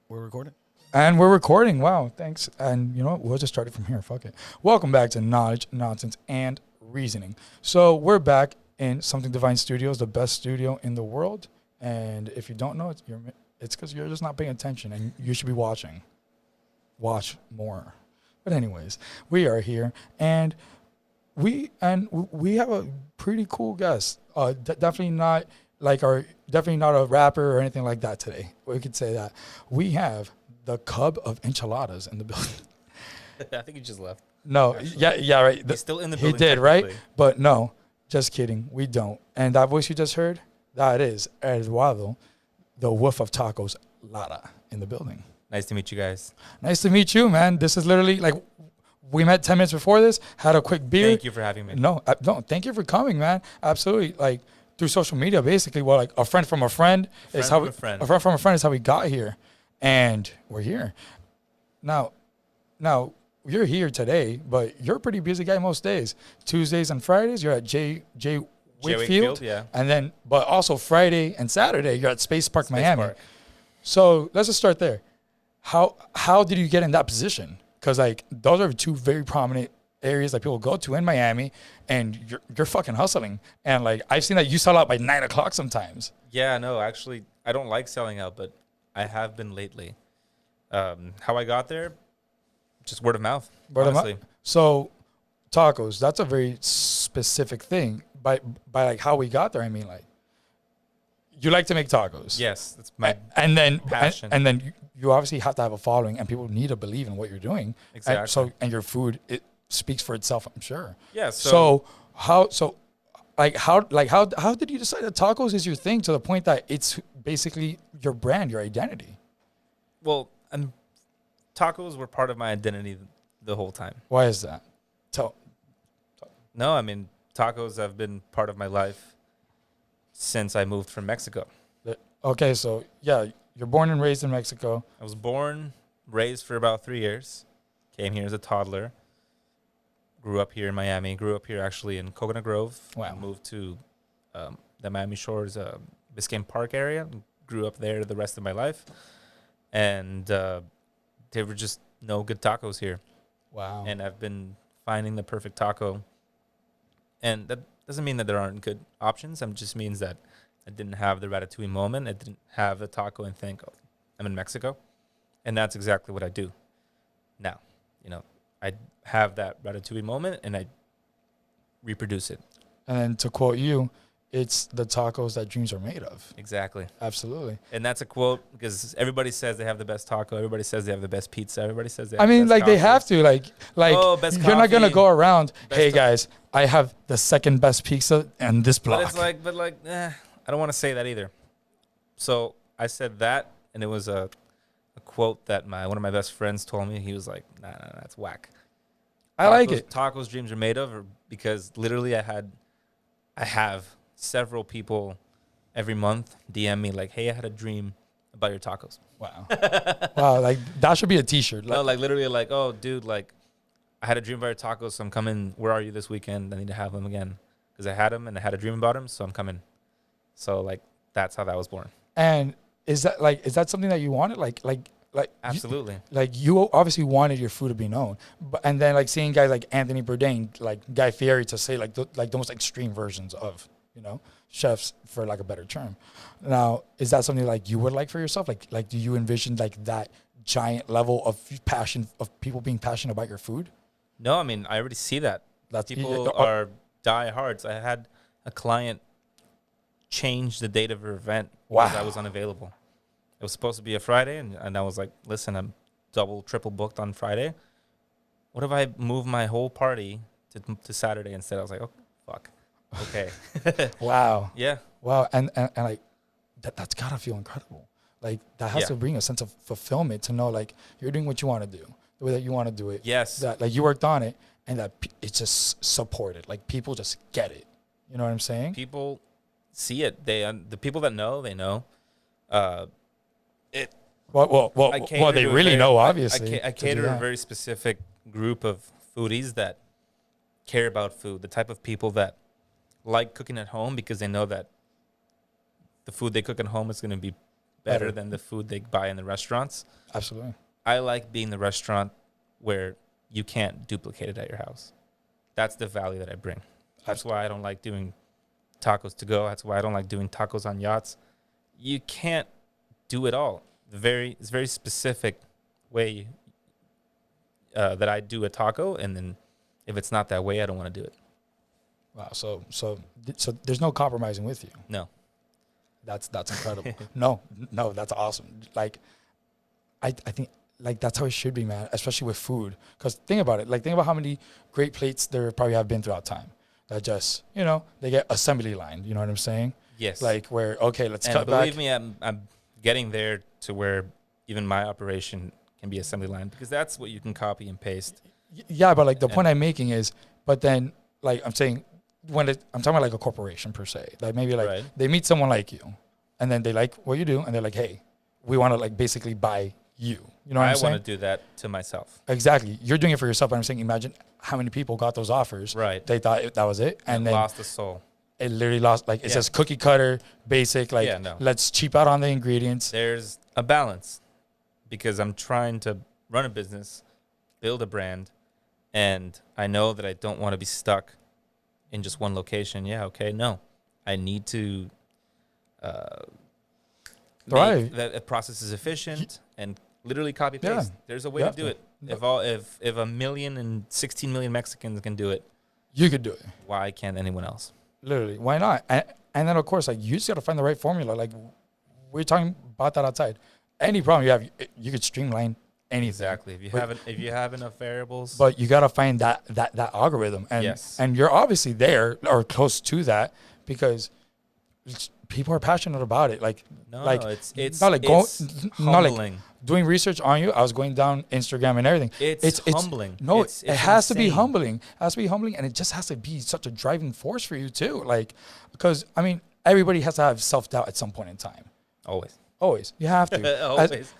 We're recording. And we're recording. Wow, thanks. And you know what? We'll just start it from here. Fuck it. Welcome back to Knowledge, Nonsense, and Reasoning. So we're back in Something Divine Studios, the best studio in the world. And if you don't know, it's because you're just not paying attention, and you should be watching. Watch more. But anyways, we are here, and we have a pretty cool guest. Definitely not a rapper or anything like that today. We could say that we have the cub of enchiladas in the building. I think he just left. No, yeah, right. He's still in the building. He did, right? But no, just kidding. We don't. And that voice you just heard, that is Eduardo, the wolf of tacos, Lara, in the building. Nice to meet you guys. Nice to meet you, man. This is literally like we met 10 minutes before this, had a quick beer. Thank you for having me. No, thank you for coming, man. Absolutely. Like through social media, basically. Well, like a friend from a friend is how a friend from a friend is how we got here. And we're here. Now you're here today, but you're a pretty busy guy most days. Tuesdays and Fridays, you're at J. Wakefield. Yeah. And then, but also Friday and Saturday, you're at Space Park, Miami. Park. So let's just start there. How did you get in that position? Because like those are two very prominent areas that people go to in Miami, and you're fucking hustling. And like I've seen that you sell out by 9 o'clock sometimes. Yeah, no, actually, I don't like selling out, but I have been lately. How I got there, just word of mouth. Honestly. So tacos, that's a very specific thing. By like how we got there, I mean like you like to make tacos. Yes, that's my and then passion. And then you obviously have to have a following, and people need to believe in what you're doing. Exactly. And your food, it speaks for itself, I'm sure. Yeah. So how did you decide that tacos is your thing to the point that it's basically your brand, your identity? Well, tacos were part of my identity the whole time. Why is that? No, I mean, tacos have been part of my life since I moved from Mexico. Okay, so yeah, you're born and raised in Mexico. I was born, raised for about 3 years, came here as a toddler, grew up here in Miami, grew up here actually in Coconut Grove. Wow. Moved to the Miami Shores, Biscayne Park area, grew up there the rest of my life. And there were just no good tacos here. Wow. And I've been finding the perfect taco. And that doesn't mean that there aren't good options. It just means that I didn't have the ratatouille moment. I didn't have the taco and think, oh, I'm in Mexico. And that's exactly what I do now. You know, I have that ratatouille moment and I reproduce it. And then to quote you, it's the tacos that dreams are made of. Exactly. Absolutely. And that's a quote because everybody says they have the best taco. Everybody says they have the best pizza. Everybody says they have the best like coffee. they have to. Like best you're not going to coffee, go around, best hey guys, I have the second best pizza and this block. But it's like, I don't want to say that either. So I said that, and it was a quote that one of my best friends told me. He was like, nah, that's whack. I like it. Tacos dreams are made of, because literally I have several people every month DM me like, hey, I had a dream about your tacos. Wow. Wow, like that should be a t-shirt. No, like literally like, oh, dude, like I had a dream about your tacos, so I'm coming. Where are you this weekend? I need to have them again because I had them and I had a dream about them, so I'm coming. So like that's how that was born. And is that something that you wanted? Like Absolutely. You obviously wanted your food to be known, and then like seeing guys like Anthony Bourdain, like Guy Fieri to say like the most extreme versions of, you know, chefs, for like a better term. Now, is that something like you would like for yourself? Like do you envision like that giant level of passion, of people being passionate about your food? No, I mean, I already see that. People are diehards. I had a client change the date of her event because I was unavailable. It was supposed to be a Friday, and I was like, listen, I'm double, triple booked on Friday. What if I move my whole party to Saturday instead? I was like, oh, fuck. Okay. Wow. Yeah. Wow. And like, that's got to feel incredible. Like, that has to bring a sense of fulfillment to know, like, you're doing what you want to do, the way that you want to do it. Yes. That, like, you worked on it, and that it's just supported. Like, people just get it. You know what I'm saying? People see it. The people that know, they know. Well, they really know, obviously. I cater to a very specific group of foodies that care about food, the type of people that like cooking at home because they know that the food they cook at home is going to be better than the food they buy in the restaurants. Absolutely. I like being the restaurant where you can't duplicate it at your house. That's the value that I bring. That's why I don't like doing tacos to go. That's why I don't like doing tacos on yachts. You can't do it all. It's very specific way that I do a taco, and then if it's not that way, I don't want to do it. Wow. So there's no compromising with you. No. That's incredible. No, that's awesome. Like, I think like that's how it should be, man. Especially with food, because think about it. Like, think about how many great plates there probably have been throughout time. That just, they get assembly line. You know what I'm saying? Yes. Like where, okay, let's cut back. And believe me, I'm getting there to where even my operation can be assembly line, because that's what you can copy and paste. Yeah, but like the point I'm making is, but then like I'm saying, I'm talking about like a corporation per se. Like maybe like they meet someone like you, and then they like what you do, and they're like, hey, we want to like basically buy you. You know what I'm saying? I want to do that to myself. Exactly. You're doing it for yourself. But I'm saying, imagine how many people got those offers. Right. They thought that was it. And then lost the soul. It literally lost. Like, it says cookie cutter, basic. Like, let's cheap out on the ingredients. There's a balance, because I'm trying to run a business, build a brand, and I know that I don't want to be stuck in just one location. Yeah, okay, no. I need to make that a process is efficient and literally copy paste. There's a way to do it. If 1,016 million Mexicans can do it, you could do it. Why can't anyone else? Literally, why not? And then of course, like, you just got to find the right formula. Like, we're talking about that outside. Any problem you have, you could streamline anything. Exactly. If you have enough variables, but you got to find that algorithm. And and you're obviously there or close to that, because people are passionate about it. Like, it's humbling. Doing research on you, I was going down Instagram and everything. It's humbling. It has to be humbling. It has to be humbling, and it just has to be such a driving force for you too. Like, because I mean, everybody has to have self-doubt at some point in time. Always. You have to. Always.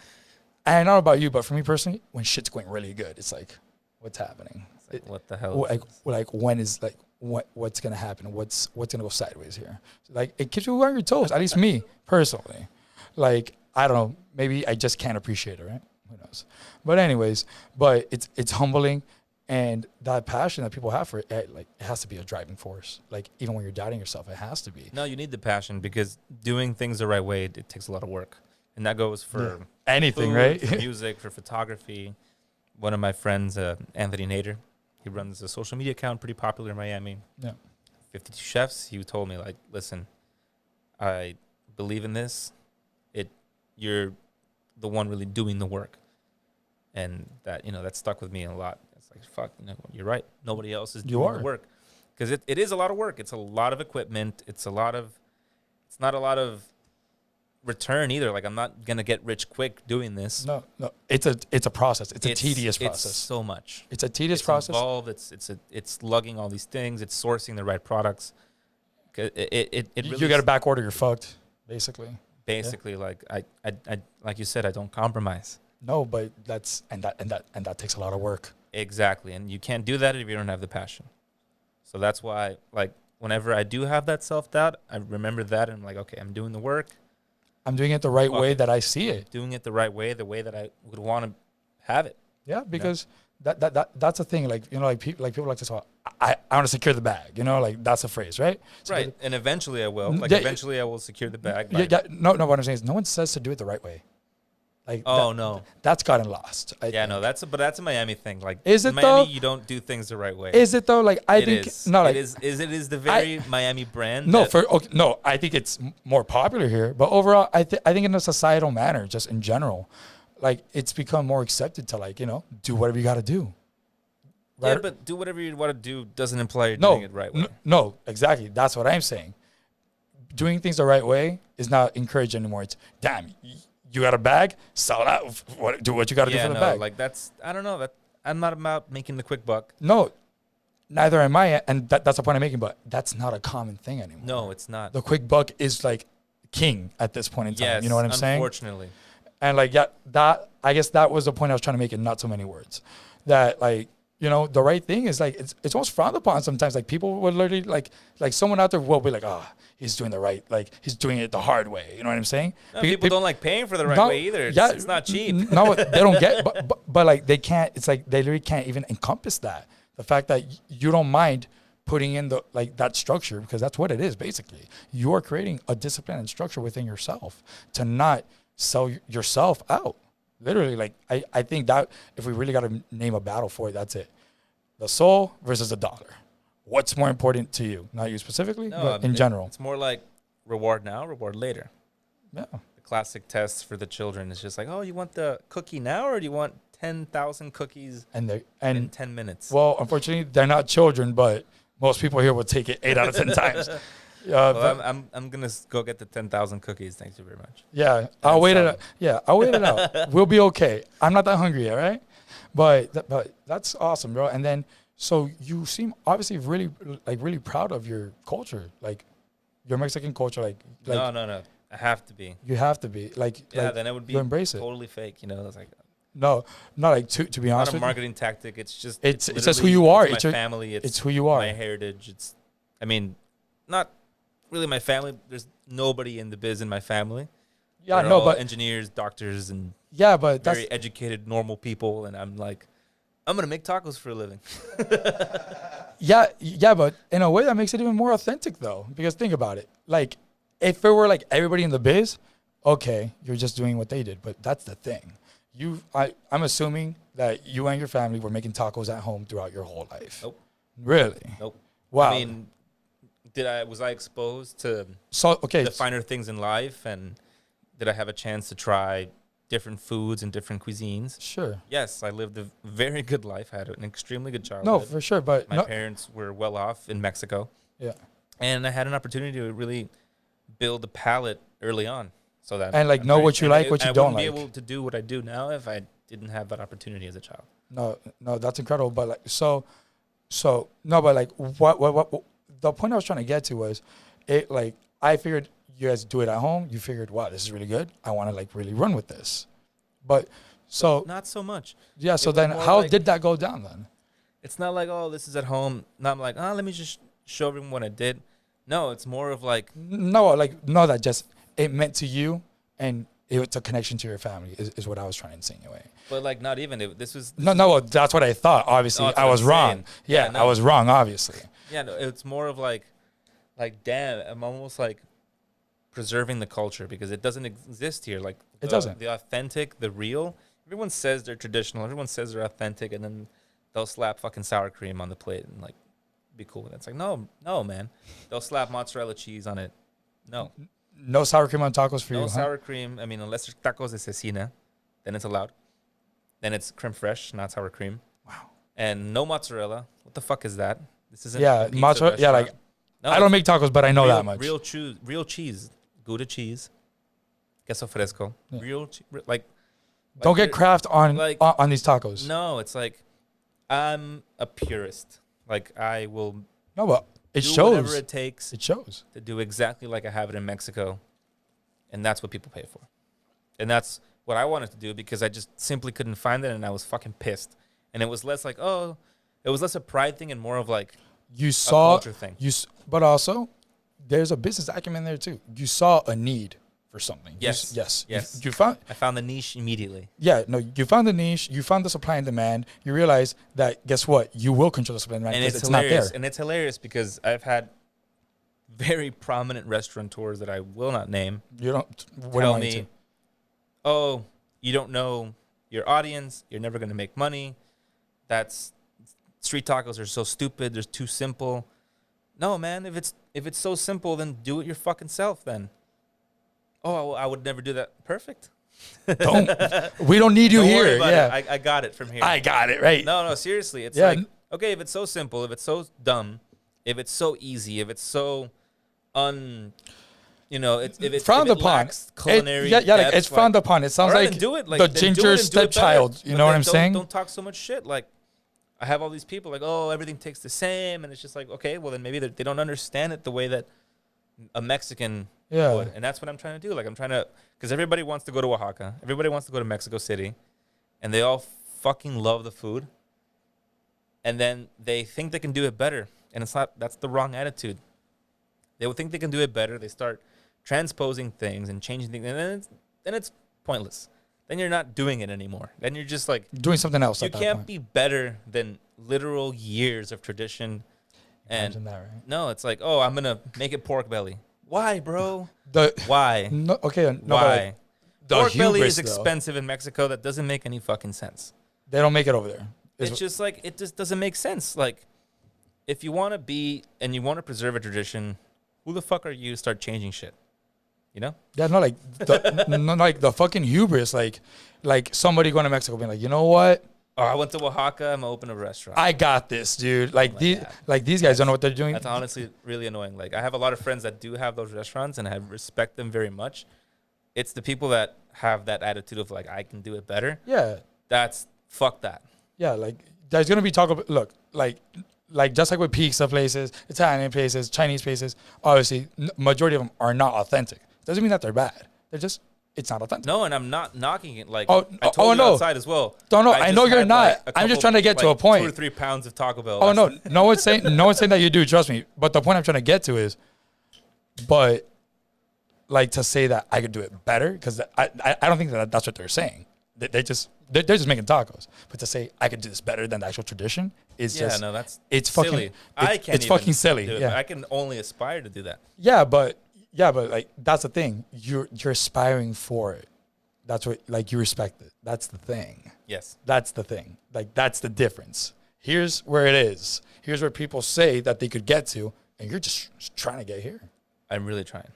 And I don't know about you, but for me personally, when shit's going really good, it's like, what's happening? Like, what the hell? Like when is like what's gonna happen? What's gonna go sideways here? Like, it keeps you on your toes. At least me personally. Like, I don't know. Maybe I just can't appreciate it, right? Who knows? But anyways, it's humbling, and that passion that people have for it, like, it has to be a driving force. Like, even when you're doubting yourself, it has to be. No, you need the passion, because doing things the right way, it takes a lot of work, and that goes for anything, food, right? For music, for photography. One of my friends, Anthony Nader, he runs a social media account, pretty popular in Miami. Yeah, 52 Chefs. He told me, like, listen, I believe in this. You're the one really doing the work, and that stuck with me a lot. It's like, fuck, you're right. Nobody else is doing the work, because it is a lot of work. It's a lot of equipment. It's not a lot of return either. Like, I'm not gonna get rich quick doing this. No, it's a process. It's a tedious process. It's so much. It's a tedious process. Involved. It's lugging all these things. It's sourcing the right products. It really, you got to back order. You're fucked, basically. Like I like you said, I don't compromise. No, but that takes a lot of work. Exactly, and you can't do that if you don't have the passion. So that's why, like, whenever I do have that self-doubt, I remember that, and I'm like, okay, I'm doing the work. I'm doing it the right way that I see it. Doing it the right way, the way that I would want to have it. Yeah, because that's a thing. Like, people like to talk. I want to secure the bag. Like, that's a phrase, right? Right, and eventually I will. Like, eventually I will secure the bag. No. What I'm saying is, no one says to do it the right way. Like, no, that's gotten lost. That's a Miami thing. Like, is it in Miami, though? You don't do things the right way. Is it though? Like, I think no. Like, it is the very Miami brand. No, no. I think it's more popular here, but overall, I think in a societal manner, just in general, like, it's become more accepted to, like, do whatever you got to do. Right? Yeah, but do whatever you want to do doesn't imply you're doing it right way. No, exactly. That's what I'm saying. Doing things the right way is not encouraged anymore. It's, damn, you got a bag, sell it out. Do what you got to do for the bag. Like, I don't know. I'm not about making the quick buck. No, neither am I. And that's the point I'm making. But that's not a common thing anymore. No, it's not. The quick buck is, like, king at this point in time. Yes, you know what I'm saying? Unfortunately. And, like, I guess that was the point I was trying to make in not so many words. That, like, you know, the right thing is like it's almost frowned upon sometimes. Like people would literally like someone out there will be like, oh, he's doing the right, like he's doing it the hard way. You know what I'm saying? No, people don't like paying for the right way either. It's not cheap. No, they don't get, but like they can't. It's like they literally can't even encompass that. The fact that you don't mind putting in the like that structure, because that's what it is basically. You are creating a discipline and structure within yourself to not sell yourself out. Literally, like I think that if we really got to name a battle for it, that's it. The soul versus the dollar. What's more important to you? Not you specifically, but in general. It's more like reward now, reward later. Yeah. The classic test for the children is just like, oh, you want the cookie now, or do you want 10,000 cookies in 10 minutes? Well, unfortunately, they're not children, but most people here will take it 8 out of 10 times. Well, I'm gonna go get the 10,000 cookies. Thank you very much. Yeah, I'll wait it out. Yeah, I'll wait it out. We'll be okay. I'm not that hungry yet, right? But that's awesome, bro. And then so you seem obviously really proud of your culture, like your Mexican culture. Like no, I have to be. You have to be then it would be embrace totally fake. You know, it's like no, not like to be honest. Not a marketing tactic. It's just it's just who you are. It's my family. It's who you are. My heritage. I mean, not really my family. There's nobody in the biz in my family. Yeah, they're all engineers, doctors, and but very educated, normal people. And I'm like, I'm gonna make tacos for a living. yeah, but in a way that makes it even more authentic, though. Because think about it. Like, if it were like everybody in the biz, okay, you're just doing what they did. But that's the thing. I'm assuming that you and your family were making tacos at home throughout your whole life. Nope. Really? Nope. Wow. I mean, was I exposed to the finer things in life, and did I have a chance to try different foods and different cuisines? Sure. Yes, I lived a very good life. I had an extremely good childhood. No, for sure. But my parents were well off in Mexico. Yeah. And I had an opportunity to really build a palate early on, so that and like know what you like, what you don't like. I wouldn't be able to do what I do now if I didn't have that opportunity as a child. No, that's incredible. But like, so no, but like, what the point I was trying to get to was, it like I figured you guys do it at home. You figured, wow, this is really good. I want to like really run with this. But not so much. Yeah. So then, how did that go down then? It's not like, oh, this is at home. Now I'm like, let me just show everyone what I did. No, it's more of like that just it meant to you, and it's a connection to your family is what I was trying to insinuate. But like, not even this was that's what I thought. Obviously, I was wrong. Yeah, I was wrong. Obviously. Yeah, no, it's more of like damn, I'm almost like preserving the culture because it doesn't exist here. Like it doesn't. The authentic, the real. Everyone says they're traditional. Everyone says they're authentic, and then they'll slap fucking sour cream on the plate and like be cool with it. It's like no, man. They'll slap mozzarella cheese on it. No sour cream on tacos for you. No sour cream. I mean, unless there's tacos de cecina, then it's allowed. Then it's creme fraiche, not sour cream. Wow. And no mozzarella. What the fuck is that? This isn't mozzarella. Yeah, like I don't make tacos, but I know that much. Real cheese, Gouda cheese, queso fresco. Yeah. Real don't get Kraft on these tacos. No, it's like I'm a purist. Like I will. No, but it do shows. Whatever it takes. It shows to do exactly like I have it in Mexico, and that's what people pay for, and that's what I wanted to do because I just simply couldn't find it, and I was fucking pissed. And it was less like it was less a pride thing and more of like you saw a culture thing. But also there's a business acumen there too. You saw a need for something. Yes. Yes. I found the niche immediately. Yeah, no, you found the niche, you found the supply and demand, you realize that guess what? You will control the supply and demand because it's not there. And it's hilarious because I've had very prominent restaurateurs that I will not name. You don't tell me, oh, you don't know your audience, you're never gonna make money. That's street tacos are so stupid, they're too simple. No, man, if it's so simple, then do it your fucking self then. Oh, I would never do that. Perfect. We don't need you here. Yeah, I got it from here. I got it right. No, seriously. It's like, okay, if it's so simple, if it's so dumb, if it's so easy, if it's so it's frowned upon. Culinary it's frowned upon. It sounds like do it. The ginger stepchild. You know what I'm saying? Don't talk so much shit. Like I have all these people like, oh, everything tastes the same, and it's just like, okay, well then maybe they don't understand it the way that a Mexican would, and that's what I'm trying to do. Like I'm trying to, because everybody wants to go to Oaxaca, everybody wants to go to Mexico City, and they all fucking love the food. and then they think they can do it better, and it's not. That's the wrong attitude. They would think they can do it better. They start transposing things and changing things, and then it's pointless. Then you're not doing it anymore. Then you're just like doing something else. You can't be better than literal years of tradition. And that, right? No, it's like, oh, I'm gonna make it pork belly. Why, bro? Why? No, okay, no, why? Pork belly is though. expensive in Mexico. That doesn't make any fucking sense. They don't make it over there. It's just like it just doesn't make sense. Like, if you want to be and you want to preserve a tradition, who the fuck are you to start changing shit? You know? Yeah, no, like the fucking hubris, like somebody going to Mexico being like, you know what? Oh, I went to Oaxaca. I'm gonna open a restaurant. I got this, dude. These guys don't know what they're doing. That's honestly really annoying. Like, I have a lot of friends that do have those restaurants, and I respect them very much. It's the people that have that attitude of like, I can do it better. Yeah. Fuck that. Yeah, like there's gonna be talk about like just like with pizza places, Italian places, Chinese places. Obviously, majority of them are not authentic. Doesn't mean that they're bad. It's not authentic. No, and I'm not knocking it. Like, I told you outside as well. No, I know you're not. Like I'm just trying to get to a point. 2 or 3 pounds of Taco Bell. Oh no, no one's saying that you do. Trust me. But the point I'm trying to get to is, but like to say that I could do it better because I don't think that's what they're saying. They're just making tacos. But to say I could do this better than the actual tradition is it's silly. It's fucking silly. Yeah, I can only aspire to do that. Yeah, but like that's the thing. You're aspiring for it. That's what, like, you respect it. That's the thing. Yes. That's the thing. Like, that's the difference. Here's where it is. Here's where people say that they could get to, and you're just trying to get here. I'm really trying.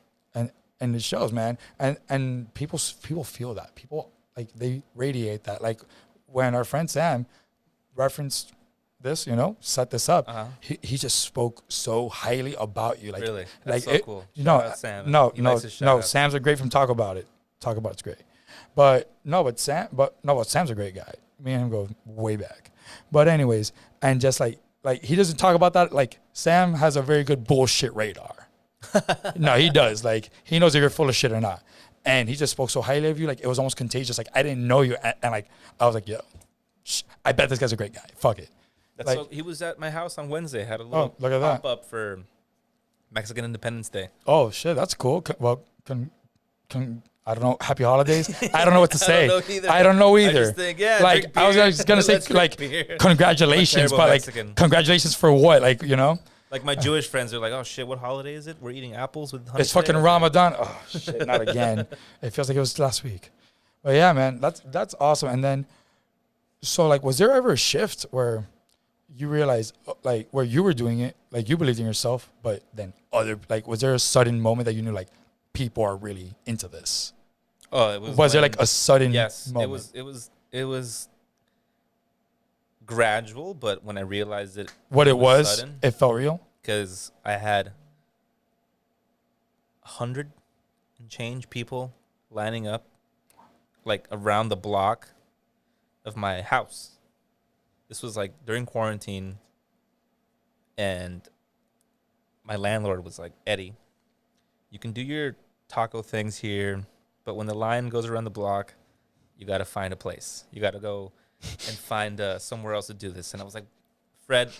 And it shows, man. And people feel that. People, like, they radiate that. Like, when our friend Sam referenced this, set this up, he just spoke so highly about you. Like, really? That's so cool. Sam. No. Sam's a great from Talk About It. Talk About It's great. But Sam's a great guy. Me and him go way back. But anyways, and just like he doesn't talk about that. Like, Sam has a very good bullshit radar. No, he does. Like, he knows if you're full of shit or not. And he just spoke so highly of you. Like, it was almost contagious. Like, I didn't know you. And like, I was like, yo, I bet this guy's a great guy. Fuck it. He was at my house on Wednesday. Had a little look at that. pop-up for Mexican Independence Day. Oh, shit. That's cool. Well, I don't know. Happy holidays. I don't know what to say. I don't know either. I just think, like, I was gonna say, like, congratulations, but Mexican. Like, congratulations for what? Like, Like, my Jewish friends are like, oh shit, what holiday is it? We're eating apples with honey. It's fucking Ramadan. Oh shit, not again. It feels like it was last week. But yeah, man, that's awesome. And then, so like, was there ever a shift where you realized, like, where you were doing it, like, you believed in yourself, but then was there a sudden moment that you knew, like, people are really into this? Oh, it was. Was there like a sudden? Yes, moment? It was gradual, but when I realized it, sudden, it felt real. Because I had 100 and change people lining up, like, around the block of my house. This was like during quarantine, and my landlord was like, Eddie, you can do your taco things here, but when the line goes around the block, you got to find a place. You got to go and find somewhere else to do this. And I was like, Fred,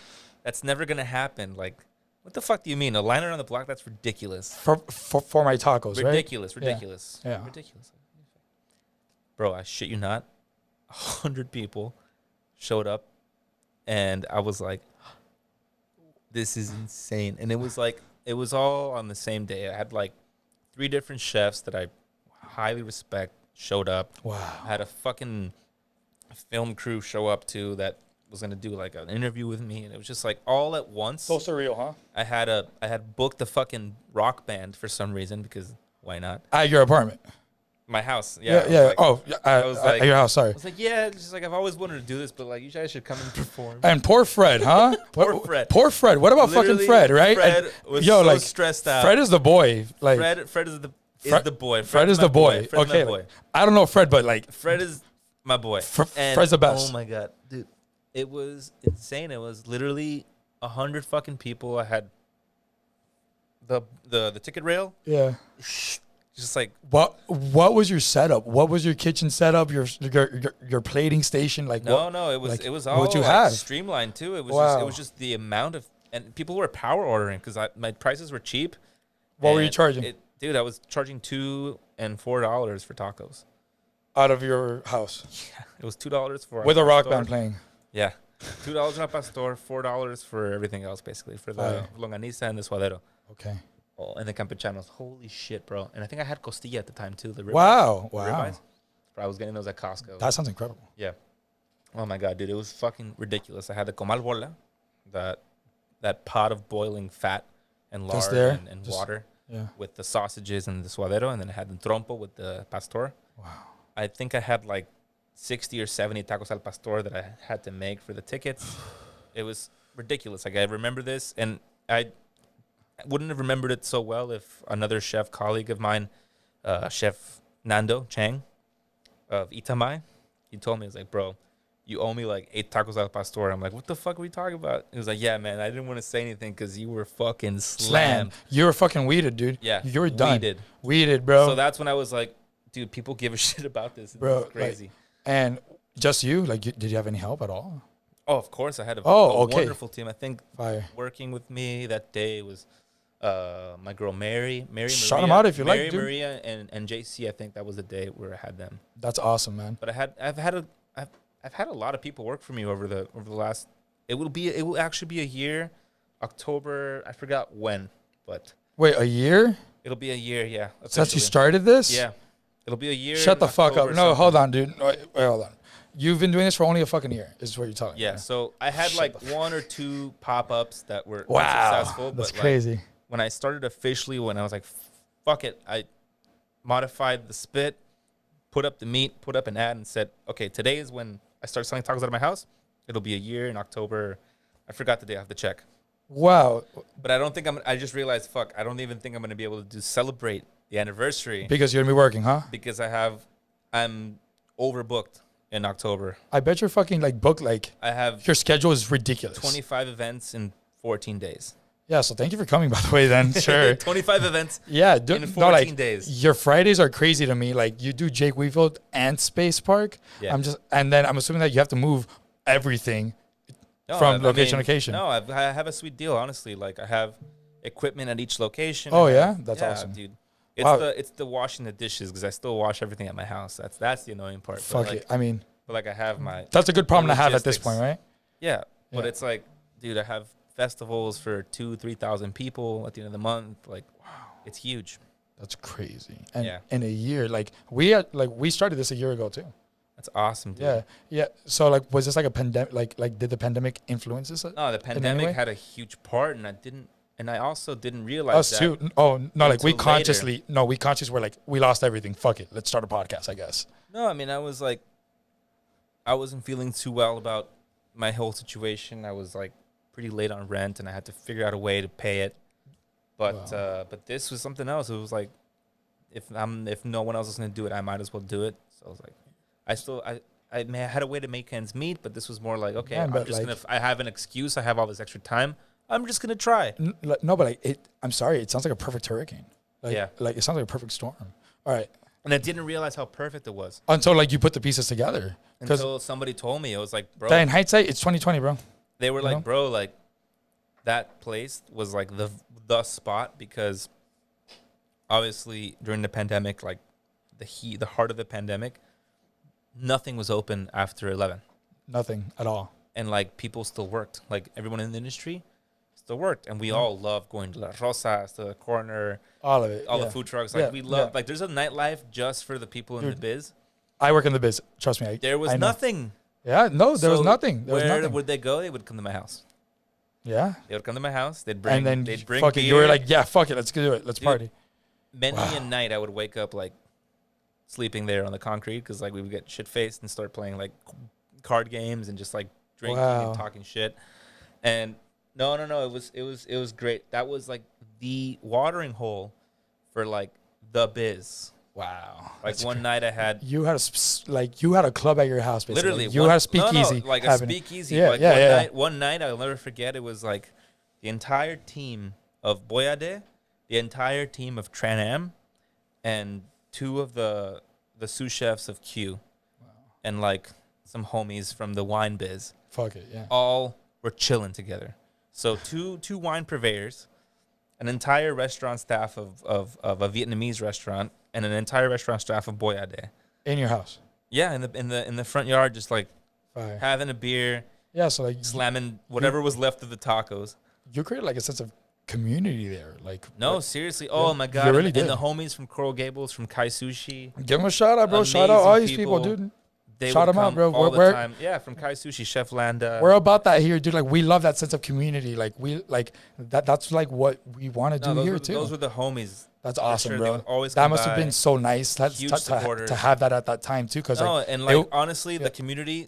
that's never going to happen. Like, what the fuck do you mean? A line around the block? That's ridiculous. For my tacos, ridiculous, right? Ridiculous. Yeah. Ridiculous. Bro, I shit you not. 100 people showed up, and I was like, this is insane. And it was all on the same day. I had like 3 different chefs that I highly respect showed up. Wow. I had a fucking film crew show up too that was gonna do like an interview with me, and it was just like all at once. So surreal, huh? I had booked a fucking rock band for some reason, because why not? At your apartment. My house, yeah. I was like, at your house, sorry. I was like, yeah, it's just like, I've always wanted to do this, but like, you guys should come and perform. And poor Fred, huh? Poor Fred. Poor Fred. What about fucking Fred, right? Fred was so stressed out. Fred is the boy. Like, Fred is the boy. Fred is the boy. Okay, boy. Like, I don't know Fred, but like, Fred is my boy. Fred's the best. Oh my god, dude, it was insane. It was literally 100 fucking people. I had the ticket rail. Yeah. just like what was your setup? What was your kitchen setup? Your plating station? Like no, what, no, it was like, it was all what you like have? streamlined too. It was Wow. it was just the amount of, and people were power ordering because my prices were cheap. What were you charging? Dude, I was charging $2 and $4 for tacos. Out of your house? Yeah, it was $2 for with a rock band playing. Yeah, $2 on a pastor, $4 for everything else, basically for the longaniza and the suadero. Okay. Oh, and the campechanos. Holy shit, bro! And I think I had costilla at the time too. The ribeyes. Wow. Ribeyes. Bro, I was getting those at Costco. That sounds incredible. Yeah. Oh my god, dude, it was fucking ridiculous. I had the comal bola, that pot of boiling fat and lard and water. Yeah. With the sausages and the suadero, and then I had the trompo with the pastor. Wow. I think I had like 60 or 70 tacos al pastor that I had to make for the tickets. It was ridiculous. Like, I remember this, and I wouldn't have remembered it so well if another chef colleague of mine, Chef Nando Chang of Itamai, he told me, he was like, bro, you owe me like 8 tacos al pastor. I'm like, what the fuck are we talking about? He was like, yeah, man, I didn't want to say anything because you were fucking slammed. You were fucking weeded, dude. Yeah. You were done. Weeded, bro. So that's when I was like, dude, people give a shit about this. Bro, it's crazy. Like, and just you? Like, did you have any help at all? Oh, of course. I had a wonderful team. I think working with me that day was my girl Mary Shout Maria, them out if you Mary like, dude. Maria and JC. I think that was the day where I had them. That's awesome, man. But I've had a lot of people work for me over the last. It will actually be a year, October. I forgot when, but wait, a year? It'll be a year. Yeah. Since you started this? Yeah. It'll be a year. Shut the fuck up. No, hold on, dude. Wait, hold on. You've been doing this for only a fucking year, is what you're telling me. Yeah, so I had like 1 or 2 pop-ups that were successful. That's but crazy. Like, when I started officially, when I was like, fuck it, I modified the spit, put up the meat, put up an ad, and said, okay, today is when I start selling tacos out of my house. It'll be a year in October. I forgot the day. I have to check. Wow. But I just realized, fuck, I don't even think I'm going to be able to celebrate the anniversary. Because you're going to be working, huh? Because I'm overbooked in October. I bet you're fucking like booked. Like, I have your schedule is ridiculous. 25 events in 14 days. Yeah, so thank you for coming, by the way, then. Sure. 25 events in 14 days. Your Fridays are crazy to me. Like, you do Jake Weefield and Space Park. Yeah. And then I'm assuming that you have to move everything from location to location. No, I have a sweet deal, honestly. Like, I have equipment at each location. Oh, yeah? That's awesome. Dude. It's the washing the dishes because I still wash everything at my house. That's the annoying part. Fuck it. I mean, but like I have my. That's a good problem to have at this point, right? Yeah, but it's like, dude, I have festivals for 2,000-3,000 people at the end of the month. Like, wow, it's huge. That's crazy. And in a year, we started this a year ago too. That's awesome, dude. Yeah, yeah. So like, was this like a pandemic? Like, did the pandemic influence this? No, the pandemic had a huge part, and I also didn't realize us that. Too. Oh no, like we consciously were like, we lost everything. Fuck it, let's start a podcast, I guess. No, I mean, I was like, I wasn't feeling too well about my whole situation. I was like pretty late on rent, and I had to figure out a way to pay it. But but this was something else. It was like, if no one else is gonna do it, I might as well do it. So I was like, I had a way to make ends meet, but this was more like, okay, I have an excuse. I have all this extra time. I'm just gonna try. No, but I'm sorry. It sounds like a perfect hurricane. Like it sounds like a perfect storm. All right. And I didn't realize how perfect it was until like you put the pieces together. Until somebody told me, it was like, bro. That in hindsight, it's 2020, bro. They were like, bro, like that place was like the spot because obviously during the pandemic, like the heart of the pandemic, nothing was open after 11. Nothing at all. And like people still worked. Like everyone in the industry still worked, and we all love going to La Rosas, to the K.N.R, all of it, all the food trucks. Like we love, like there's a nightlife just for the people in the biz. I work in the biz. Trust me. There was nothing. Yeah, no, there was nothing. Where would they go? They would come to my house. Yeah, they would come to my house. They'd bring fuck beer. You were like, yeah, fuck it, let's do it. Let's party. Many a night I would wake up like sleeping there on the concrete because like we would get shit faced and start playing like card games and just like drinking and talking shit. And no, it was great. That was like the watering hole for like the biz. Wow. Like one night I had you had a club at your house basically. Literally. You had a speakeasy. Like a speakeasy. Yeah, like one night I'll never forget, it was like the entire team of Boyade, the entire team of Tran Am, and two of the sous chefs of Q, and like some homies from the wine biz. Fuck it, yeah. All were chilling together. So two wine purveyors, an entire restaurant staff of a Vietnamese restaurant, and an entire restaurant staff of Boyade. In your house. Yeah, in the front yard, just like Fire. having a beer. Yeah, so like slamming whatever was left of the tacos. You created like a sense of community there. Like seriously. Oh my god. You really and did. the homies from Coral Gables, from Kai Sushi. Give them a shout out, bro. Shout out all these people, dude. They shout would them out, bro. all the time. Yeah, from Kai Sushi, Chef Landa. We're about that here, dude. Like we love that sense of community. Like we like that. That's like what we want to do here too. Those were the homies. That's awesome, sure. bro. Always that must have been so nice. That's to have that at that time too. Cause honestly, the community,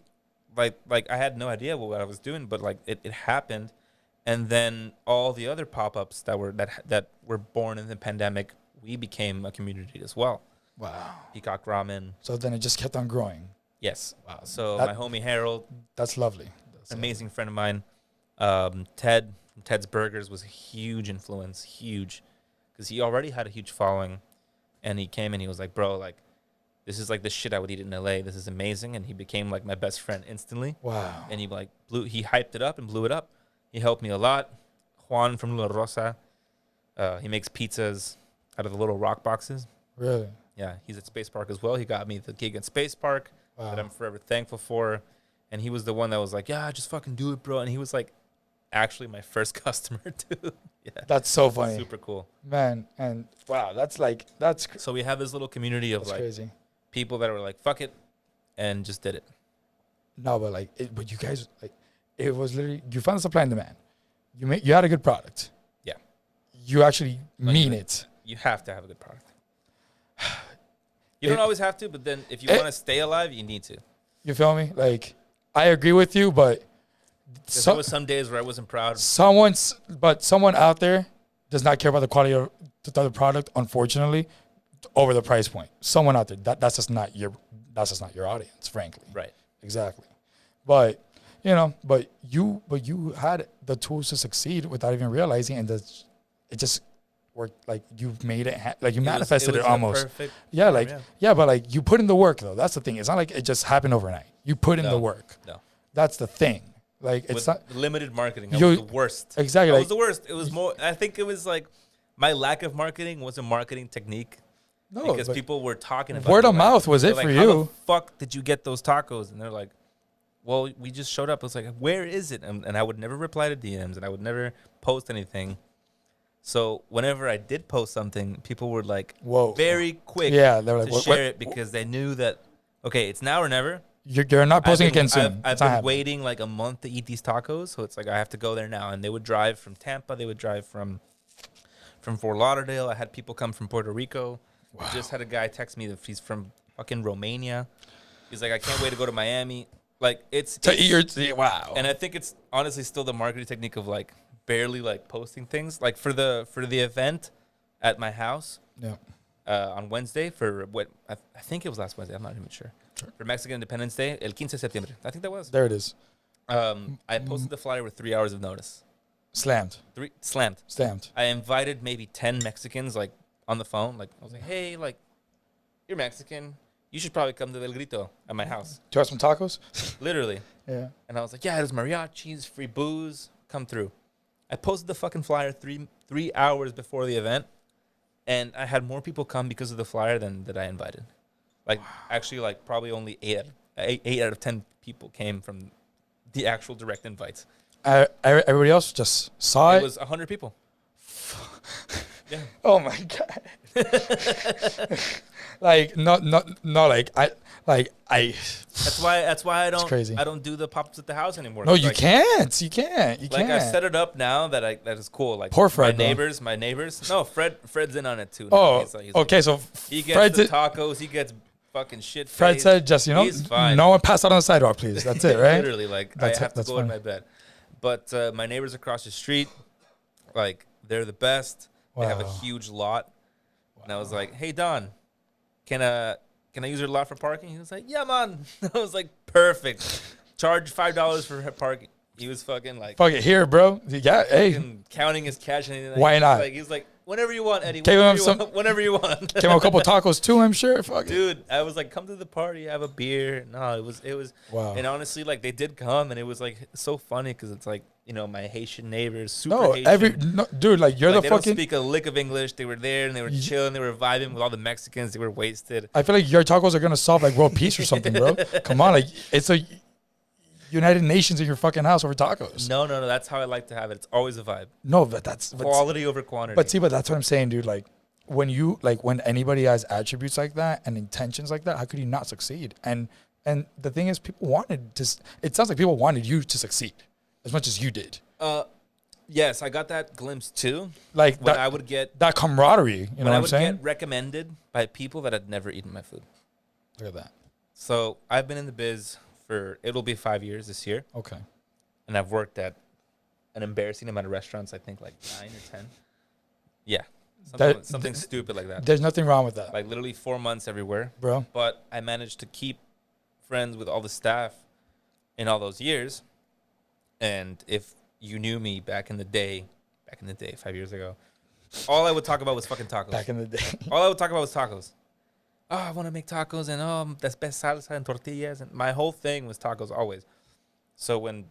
like I had no idea what I was doing, but like it happened, and then all the other pop-ups that were born in the pandemic, we became a community as well. Wow. Peacock Ramen. So then it just kept on growing. Yes. Wow. So my homie Harold. That's lovely. That's amazing friend of mine. Ted's Burgers was a huge influence. Huge. Because he already had a huge following, and he came and he was like, bro, like, this is like the shit I would eat in LA. This is amazing. And he became like my best friend instantly. Wow. And he hyped it up and blew it up. He helped me a lot. Juan from La Rosa. He makes pizzas out of the little rock boxes. Really? Yeah. He's at Space Park as well. He got me the gig at Space Park that I'm forever thankful for. And he was the one that was like, yeah, just fucking do it, bro. And he was like actually my first customer too. Yeah. That's so funny. Super cool. Man, and wow, that's so we have this little community of like crazy people that were like, fuck it, and just did it. No, but like but you guys like it was literally you found the supply and demand. You had a good product. Yeah. You actually mean it. You have to have a good product. You don't always have to, but then if you want to stay alive, you need to. You feel me? Like I agree with you, but there was some days where I wasn't proud. Someone out there does not care about the quality of the product, unfortunately, over the price point. Someone out there that's just not your audience, frankly. Right. Exactly. But you had the tools to succeed without even realizing, and it just worked. Like you made it, like you manifested it almost. Yeah, like yeah, but like you put in the work though. That's the thing. It's not like it just happened overnight. You put in the work. No. That's the thing. Like it's not limited marketing. I was the worst. Exactly. I was the worst. It was more. I think it was like my lack of marketing was a marketing technique. No, because people were talking about word of mouth was it for you. How the fuck did you get those tacos? And they're like, well, we just showed up. I was like, where is it? And I would never reply to DMs, and I would never post anything. So whenever I did post something, people were like, whoa, very quick they were like, to share it because they knew that, okay, it's now or never. You're not posting again soon. I've been waiting like a month to eat these tacos, so it's like I have to go there now. And they would drive from Tampa. They would drive from Fort Lauderdale. I had people come from Puerto Rico. Wow. I just had a guy text me that he's from fucking Romania. He's like, I can't wait to go to Miami. Like it's wow. And I think it's honestly still the marketing technique of like barely like posting things. Like for the event at my house. Yeah. On Wednesday for what I think it was last Wednesday. I'm not even sure. For Mexican Independence Day, el 15 de septiembre. I think that was. There it is. I posted the flyer with 3 hours of notice. Slammed. Stamped. I invited maybe 10 Mexicans like on the phone. Like I was like, hey, like you're Mexican. You should probably come to Del Grito at my house. Do you have some tacos? Literally. Yeah. And I was like, yeah, there's mariachis, free booze. Come through. I posted the fucking flyer 3 hours before the event. And I had more people come because of the flyer than that I invited. Like, actually, like, probably only 8 out of 10 people came from the actual direct invites. Everybody else just saw it? It was 100 people. Yeah. Oh, my God. Like, not like, That's why I don't. Crazy. I don't do the pop-ups at the house anymore. No, you can't. You can't. Like I set it up now that is cool. Like poor Fred. My neighbors. No, Fred's in on it too. Oh, he's okay. So he gets the tacos. He gets fucking shit. Fred said, just no one pass out on the sidewalk, please. That's it, right? Literally, like I have to go in my bed. But my neighbors across the street, like they're the best. Wow. They have a huge lot. Wow. And I was like, hey Don, can I use your lot for parking? He was like, yeah, man. I was like, perfect. Charge $5 for parking. He was fucking like, fuck it here, bro. Yeah, hey. Counting his cash and anything. Why not? He was like, Whenever you want, Eddie. Whenever you want. Came a couple tacos too, I'm sure. Fuck Dude, I was like, come to the party, have a beer. No, it was. Wow. And honestly, like they did come, and it was like so funny because it's like my Haitian neighbors, super Haitian. Dude, like you're like, the they fucking. Don't speak a lick of English. They were there and they were chilling. They were vibing with all the Mexicans. They were wasted. I feel like your tacos are gonna solve like world peace or something, bro. Come on, like it's a United Nations in your fucking house over tacos. No. That's how I like to have it. It's always a vibe. No, but that's quality over quantity. But that's what I'm saying, dude. Like when anybody has attributes like that and intentions like that, how could you not succeed? And the thing is, people wanted to. It sounds like people wanted you to succeed as much as you did. Yes, I got that glimpse too. Like when I would get that camaraderie. You know what I'm saying? I would get recommended by people that had never eaten my food. Look at that. So I've been in the biz it'll be 5 years this year. Okay. And I've worked at an embarrassing amount of restaurants. I think like 9 or 10. Yeah. Something stupid like that. There's nothing wrong with that. Like literally 4 months everywhere, bro. But I managed to keep friends with all the staff in all those years. And if you knew me back in the day, 5 years ago, all I would talk about was fucking tacos. Back in the day. All I would talk about was tacos. Oh, I want to make tacos and that's best salsa and tortillas. And my whole thing was tacos always. So when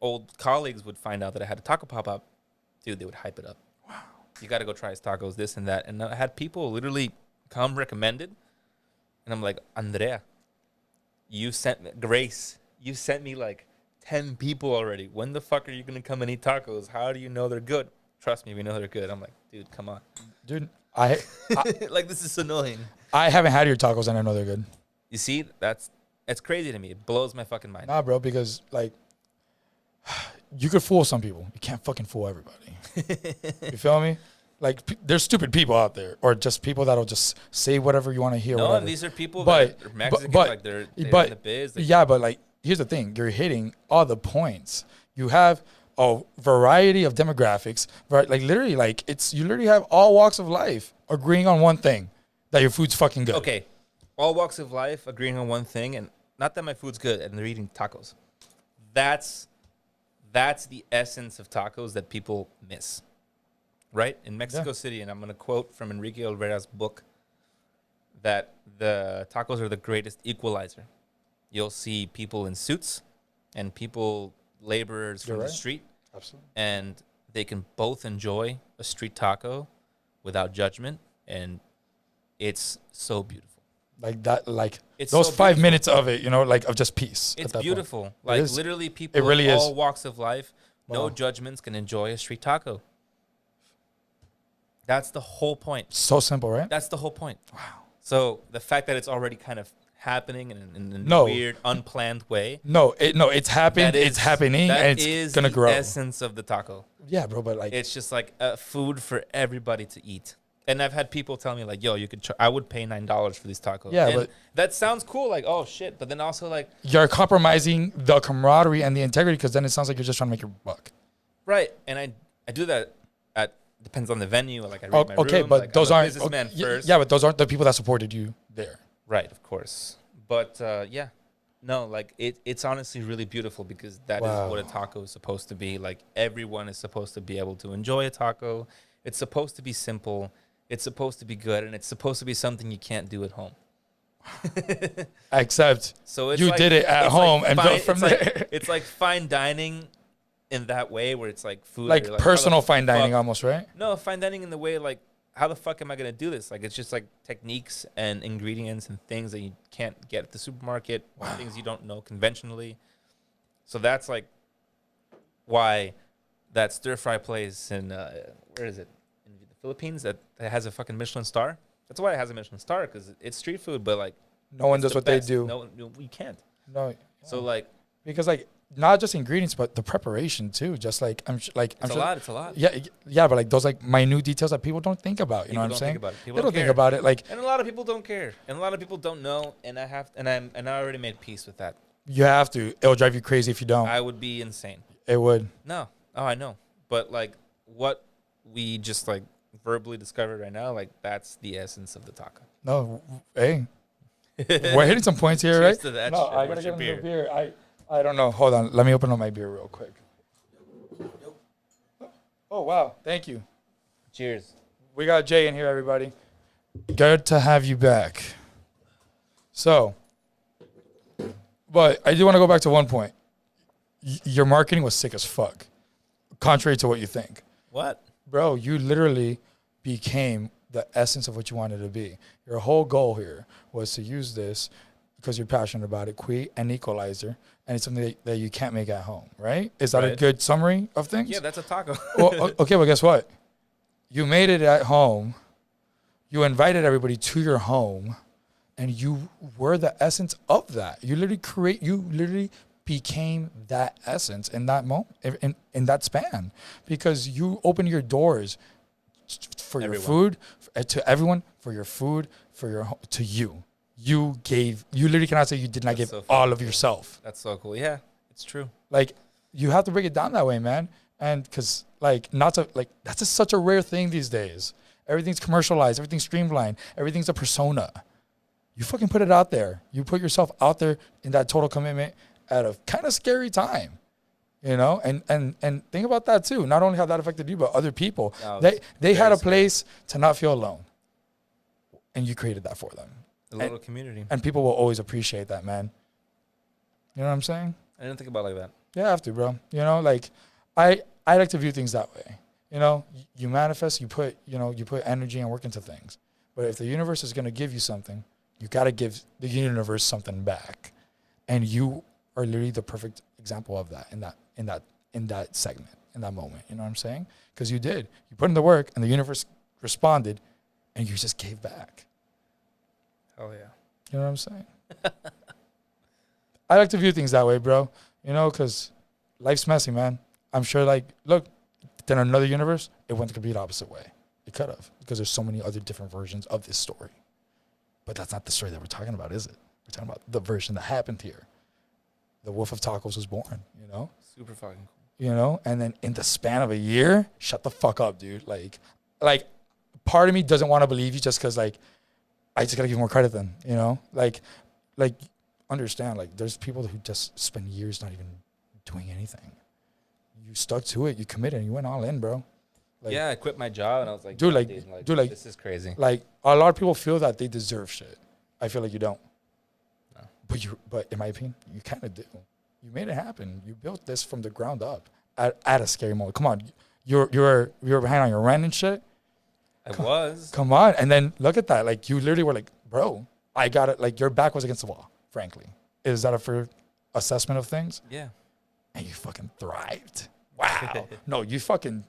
old colleagues would find out that I had a taco pop-up, dude, they would hype it up. Wow. You got to go try his tacos, this and that. And I had people literally come recommended. And I'm like, Andrea, Grace, you sent me like 10 people already. When the fuck are you going to come and eat tacos? How do you know they're good? Trust me, we know they're good. I'm like, dude, come on. Dude, I like, this is annoying. I haven't had your tacos and I know they're good. You see, that's crazy to me. It blows my fucking mind. Nah, bro, because like you could fool some people. You can't fucking fool everybody. You feel me? Like there's stupid people out there, or just people that'll just say whatever you want to hear. No, whatever. and these are people that are Mexican, like they're in the biz. Yeah, but like here's the thing: you're hitting all the points. You have a variety of demographics, right? Like literally, like you literally have all walks of life agreeing on one thing. That your food's fucking good. Okay. All walks of life agreeing on one thing, and not that my food's good, and they're eating tacos. That's the essence of tacos that people miss. Right? In Mexico City, and I'm going to quote from Enrique Olvera's book, that the tacos are the greatest equalizer. You'll see people in suits and people, laborers from the street. Absolutely. And they can both enjoy a street taco without judgment, and it's so beautiful. Like that, like it's those so 5 minutes of it, like of just peace. It's beautiful. Point. Like literally people it really of all walks of life, no judgments, can enjoy a street taco. That's the whole point. So simple, right? That's the whole point. Wow. So the fact that it's already kind of happening in a weird, unplanned way. It's happened. It's happening, and it's gonna grow. That is the essence of the taco. Yeah, bro, but like it's just like food for everybody to eat. And I've had people tell me like, "Yo, you could. I would pay $9 for these tacos." Yeah, and but that sounds cool. Like, oh shit! But then also like you're compromising the camaraderie and the integrity because then it sounds like you're just trying to make your buck. Right, and I do that at depends on the venue. Like I read my okay, room, but like, those aren't first. Yeah, but those aren't the people that supported you there. Right, of course. But yeah, no, like it's honestly really beautiful because that is what a taco is supposed to be. Like everyone is supposed to be able to enjoy a taco. It's supposed to be simple. It's supposed to be good, and it's supposed to be something you can't do at home. Except so you did it at home and built from there. It's like fine dining in that way where it's like food. Like personal fine dining almost, right? No, fine dining in the way like, how the fuck am I going to do this? Like, it's just like techniques and ingredients and things that you can't get at the supermarket, things you don't know conventionally. So that's like why that stir-fry place in, where is it? Philippines that has a fucking Michelin star. That's why it has a Michelin star, because it's street food, but like no one does what they do. No, you can't. No. So like because like not just ingredients, but the preparation too. Just like it's a lot. It's a lot. Yeah, but like those like minute details that people don't think about. You know what I'm saying? People don't think about it. Like, and a lot of people don't care, and a lot of people don't know. And I already made peace with that. You have to. It'll drive you crazy if you don't. I would be insane. It would. No. Oh, I know. But like what we just like verbally discovered right now, like that's the essence of the taco. No, hey, we're hitting some points here, right? To that no, shit. I gotta get another beer. I don't know. Hold on, let me open up my beer real quick. Oh wow, thank you. Cheers. We got Jay in here, everybody. Good to have you back. So, but I do want to go back to one point. Your marketing was sick as fuck, contrary to what you think. What? Bro, you literally became the essence of what you wanted to be. Your whole goal here was to use this because you're passionate about it, an equalizer, and it's something that you can't make at home, right? Is that a good summary of things? Yeah, that's a taco. Well, okay, but guess what? You made it at home. You invited everybody to your home, and you were the essence of that. You literally became that essence in that moment, in that span, because you opened your doors for your food, to everyone, for your food, to you. You literally cannot say you did not give all of yourself. That's so cool. Yeah, it's true. Like, you have to break it down that way, man. And because, that's such a rare thing these days. Everything's commercialized. Everything's streamlined. Everything's a persona. You fucking put it out there. You put yourself out there in that total commitment at a kind of scary time, you know? And think about that too. Not only how that affected you, but other people. They had a place to not feel alone. And you created that for them. A little community. And people will always appreciate that, man. You know what I'm saying? I didn't think about it like that. You have to, bro. You know, like, I like to view things that way. You know, you manifest, you put energy and work into things. But if the universe is going to give you something, you got to give the universe something back. And you are literally the perfect example of that in that segment, in that moment. You know what I'm saying? Because you did. You put in the work, and the universe responded, and you just gave back. Oh, yeah. You know what I'm saying? I like to view things that way, bro. You know, because life's messy, man. I'm sure, look, then another universe, it went the complete opposite way. It could have, because there's so many other different versions of this story. But that's not the story that we're talking about, is it? We're talking about the version that happened here. The Wolf of Tacos was born, you know? Super fucking cool. You know? And then in the span of a year, shut the fuck up, dude. Like part of me doesn't want to believe you just because, I just got to give more credit then, you know? Like, understand, there's people who just spend years not even doing anything. You stuck to it, you committed, and you went all in, bro. Yeah, I quit my job, and I was like, dude, this is crazy. Like, a lot of people feel that they deserve shit. I feel like you don't. No. But in my opinion, you kind of do. You made it happen. You built this from the ground up at a scary moment. Come on, you were behind on your rent and shit. Come on, and then look at that. You literally were like, bro, I got it. Your back was against the wall. Frankly, is that a fair assessment of things? Yeah. And you fucking thrived. Wow. No, you fucking,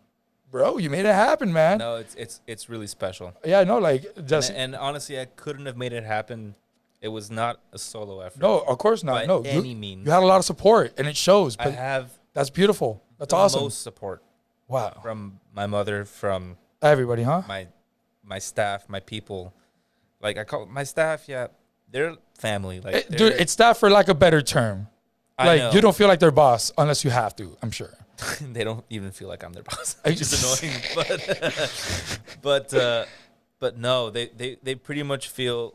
bro, you made it happen, man. No, it's really special. Yeah, no, and honestly, I couldn't have made it happen. It was not a solo effort. No, of course not. By any means. You had a lot of support, and it shows. But that's beautiful. That's awesome. Most support. Wow. From my mother, from everybody, huh? My staff, my people. I call my staff. Yeah, they're family. Dude, it's staff for lack of a better term. You don't feel like their boss unless you have to. I'm sure. They don't even feel like I'm their boss. It's just annoying. But no, they pretty much feel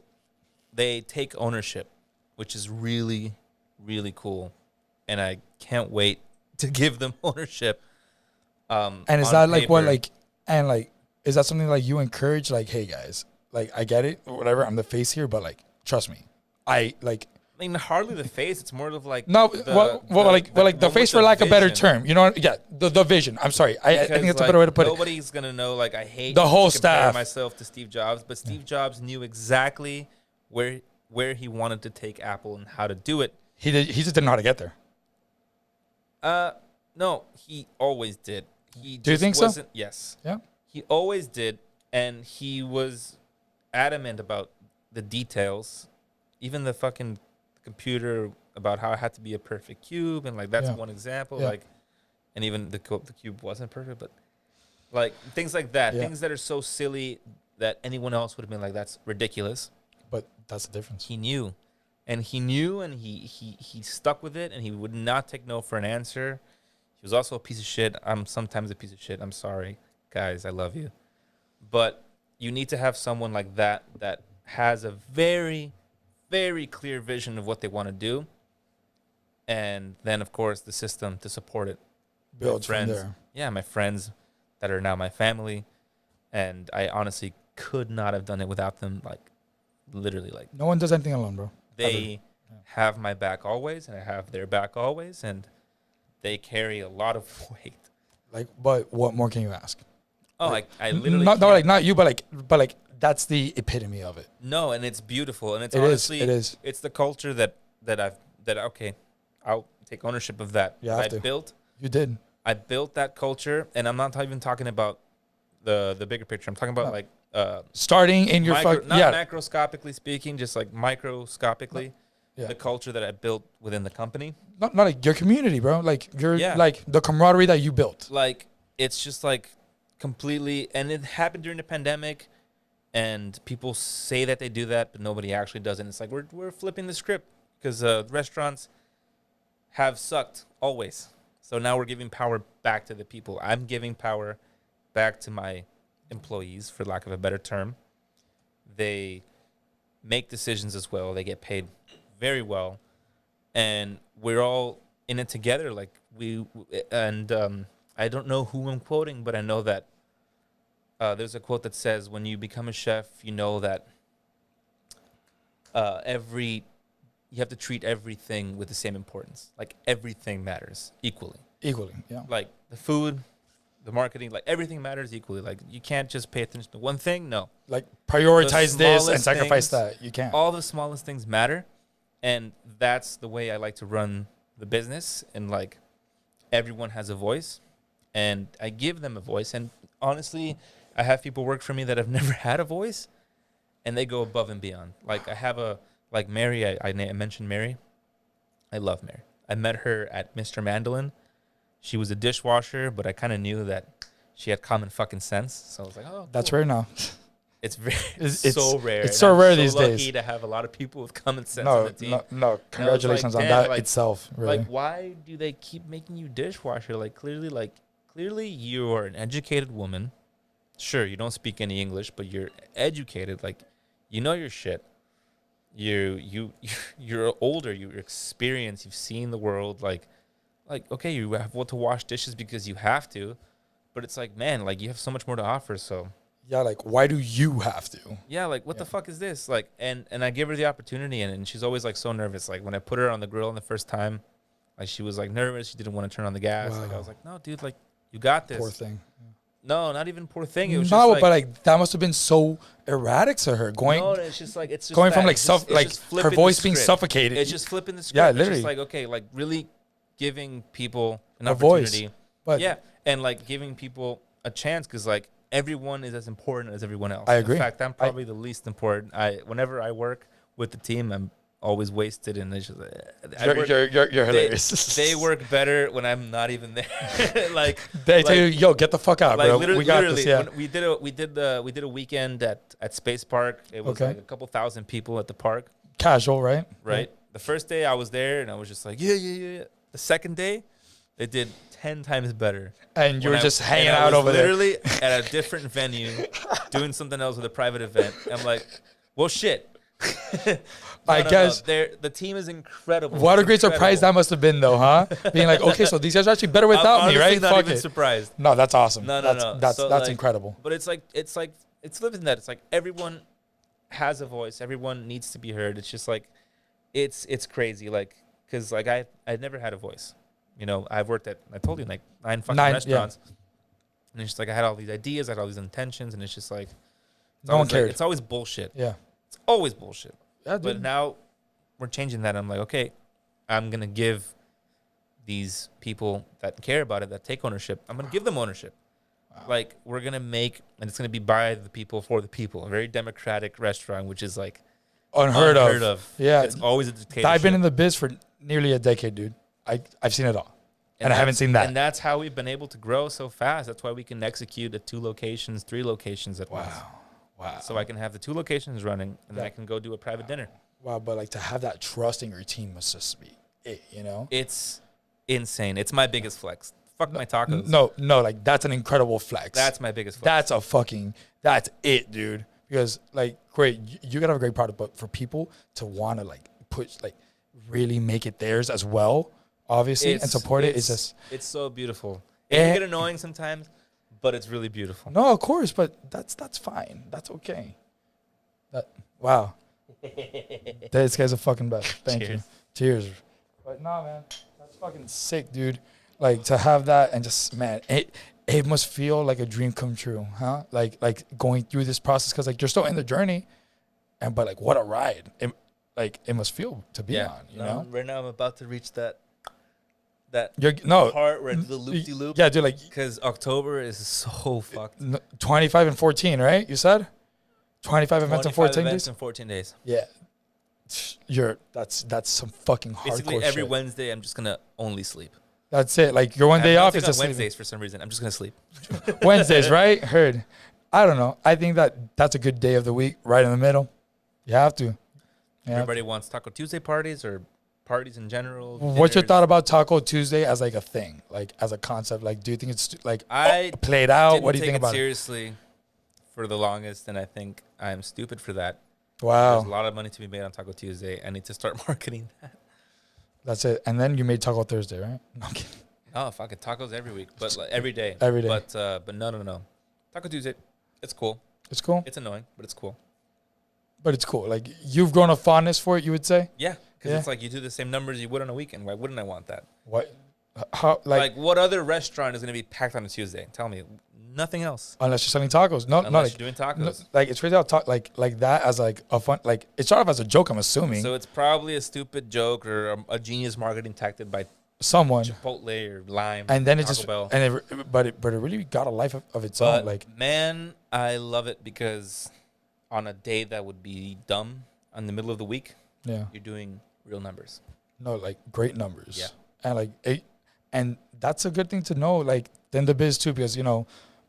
they take ownership, which is really, really cool. And I can't wait to give them ownership. And is that is that something you encourage? Hey guys, I get it, whatever. I'm the face here, but trust me, I mean, hardly the face. It's more of the face for lack of a better term. You know what? Yeah, the vision. I'm sorry. I think that's a better way to put it. Nobody's gonna know. I hate the whole staff. Myself to Steve Jobs, but Steve Jobs knew exactly where he wanted to take Apple and how to do it. He just didn't know how to get there. No, he always did. Do you think so? Yes. Yeah. He always did, and he was adamant about the details, even the fucking computer, about how it had to be a perfect cube, and that's one example. Yeah. And even the cube wasn't perfect, but things like that, things that are so silly that anyone else would have been that's ridiculous. But that's the difference. He knew, and he stuck with it, and he would not take no for an answer. He was also a piece of shit. I'm sometimes a piece of shit. I'm sorry, guys. I love you, but you need to have someone like that has a very, very clear vision of what they want to do, and then of course the system to support it. Build from there. Yeah, my friends that are now my family. and I honestly could not have done it without them. Like, literally, like No one does anything alone, bro. they have my back always, and I have their back always, and they carry a lot of weight. Like, but what more can you ask? Oh, like I literally not you, but like that's the epitome of it. No, and it's beautiful, and it's It honestly is. it's the culture that okay, I'll take ownership of that. Yeah, I built. You did. I built that culture, and I'm not even talking about the bigger picture. I'm talking about like starting in your macroscopically speaking, just like microscopically. Yeah. The culture that I built within the company. Not like your community, bro. Like like the camaraderie that you built. Like it's just like completely, and it happened during the pandemic, and people say that they do that, but nobody actually does it. And it's like we're flipping the script because restaurants have sucked always. So now we're giving power back to the people. I'm giving power back to my employees, for lack of a better term. They make decisions as well. They get paid very well, and we're all in it together. Like I don't know who I'm quoting, but I know that there's a quote that says, when you become a chef, you know that you have to treat everything with the same importance. Like everything matters equally. Equally, yeah. Like the food, the marketing, like everything matters equally. Like you can't just pay attention to one thing. No. Like prioritize this and sacrifice that. You can't. All the smallest things matter. And that's the way I like to run the business. And like everyone has a voice, and I give them a voice. And honestly, I have people work for me that have never had a voice, and they go above and beyond. Like I have like Mary, I mentioned Mary. I love Mary. I met her at Mr. Mandolin. She was a dishwasher, but I kind of knew that she had common fucking sense. So I was like, oh, cool. That's rare now. It's so rare. It's so rare these days. I'm lucky to have a lot of people with common sense on the team. No, congratulations on that itself. Really. Like, why do they keep making you dishwasher? Like, clearly you are an educated woman. Sure, you don't speak any English, but you're educated. Like, you know your shit. You're older. You're experienced. You've seen the world. Like, okay, you have to wash dishes because you have to, but it's like, man, like you have so much more to offer. So. Yeah, like, why do you have to? Yeah, like, what the fuck is this? Like, and I give her the opportunity, and she's always, like, so nervous. Like, when I put her on the grill on the first time, like, she was, like, nervous. She didn't want to turn on the gas. Wow. Like, I was like, no, dude, like, you got this. Poor thing. No, not even poor thing. It was just, like, but, like, that must have been so erratic to her. It's just, like, it's just going from, like, her voice being suffocated. It's just flipping the script. Yeah, literally. It's just, like, okay, like, really giving people an opportunity. Voice. But yeah, and, like, giving people a chance, because, like, everyone is as important as everyone else. I agree. In fact, I'm probably the least important. Whenever I work with the team, I'm always wasted, and it's just you're hilarious. They work better when I'm not even there. Like they tell you, "Yo, get the fuck out, bro. We got this." Yeah. We did a weekend at Space Park. It was like a couple thousand people at the park. Casual, right? Right. Yeah. The first day I was there, and I was just like, yeah. The second day, they did 10 times better. And you were just hanging out over there. Literally at a different venue, doing something else with a private event. I'm like, well, shit. I guess. The team is incredible. What a great surprise that must have been, though, huh? Being like, okay, so these guys are actually better without me, right? Not even surprised. No, that's awesome. No. That's incredible. But it's living that. It's like everyone has a voice. Everyone needs to be heard. It's just like, it's crazy. Like, because like I've never had a voice. You know, I've worked at, I told you, like 9 restaurants. Yeah. And it's just like I had all these ideas, I had all these intentions, and it's just like, no one cared. Like, it's always bullshit. Yeah. It's always bullshit. Yeah, but now we're changing that. I'm like, okay, I'm going to give these people that care about it, that take ownership, I'm going to give them ownership. Wow. Like, we're going to make, and it's going to be by the people, for the people. A very democratic restaurant, which is like unheard of. Yeah. It's always a dictatorship. I've been in the biz for nearly a decade, dude. I've seen it all. And I haven't seen that. And that's how we've been able to grow so fast. That's why we can execute at 2 locations, 3 locations at once. Wow. So I can have the 2 locations running, and then I can go do a private dinner. Wow, but like to have that trust in your team must just be it, you know? It's insane. It's my biggest flex. Fuck my tacos. No, like that's an incredible flex. That's my biggest flex. That's it, dude. Because like, great, you gotta have a great product, but for people to want to like push, like really make it theirs as well, obviously, and support it's just... It's so beautiful. It can get annoying sometimes, but it's really beautiful. No, of course, but that's fine. That's okay. Wow. This guy's a fucking best. Thank you. Cheers. But nah, man, that's fucking sick, dude. Like to have that and just, man, it must feel like a dream come true, huh? Like going through this process, because like you're still in the journey, but like what a ride. It must feel to be on, you know? Right now I'm about to reach that part where I do the loop-de-loop. Yeah, dude, like, because October is so fucked. 25 and 14, right? You said 25 events in 14 days. In 14 days. Yeah, that's some fucking hardcore Basically, every shit. Wednesday I'm just gonna only sleep. That's it. Like your one day off is just just Wednesdays for some reason. I'm just gonna sleep. Wednesdays, right? Heard. I don't know. I think that's a good day of the week, right in the middle. You have to. Everybody wants Taco Tuesday parties or parties in general. What's your thought about Taco Tuesday as like a thing, like as a concept? Like, do you think it's like played out? What do you think about it? Seriously, for the longest, and I think I'm stupid for that. Wow. There's a lot of money to be made on Taco Tuesday. I need to start marketing that. That's it. And then you made Taco Thursday, right? No, I'm kidding. Oh, fucking tacos every week, but like, every day. Every day. But no. Taco Tuesday, it's cool. It's cool. It's annoying, but it's cool. But it's cool. Like you've grown a fondness for it, you would say? Yeah, because it's like you do the same numbers you would on a weekend. Why wouldn't I want that? What? How? Like what other restaurant is going to be packed on a Tuesday? Tell me. Nothing else. Unless you're selling tacos. No, unless no, like, you're doing tacos. No, like it's crazy how like that as like a fun, like it started off as a joke, I'm assuming. So it's probably a stupid joke or a genius marketing tactic by someone. Chipotle or Lime. And then it Taco just Bell. but it really got a life of its own. Like, man, I love it because on a day that would be dumb in the middle of the week, yeah, you're doing real numbers. No, like great numbers. Yeah. And like and that's a good thing to know, like in the biz too, because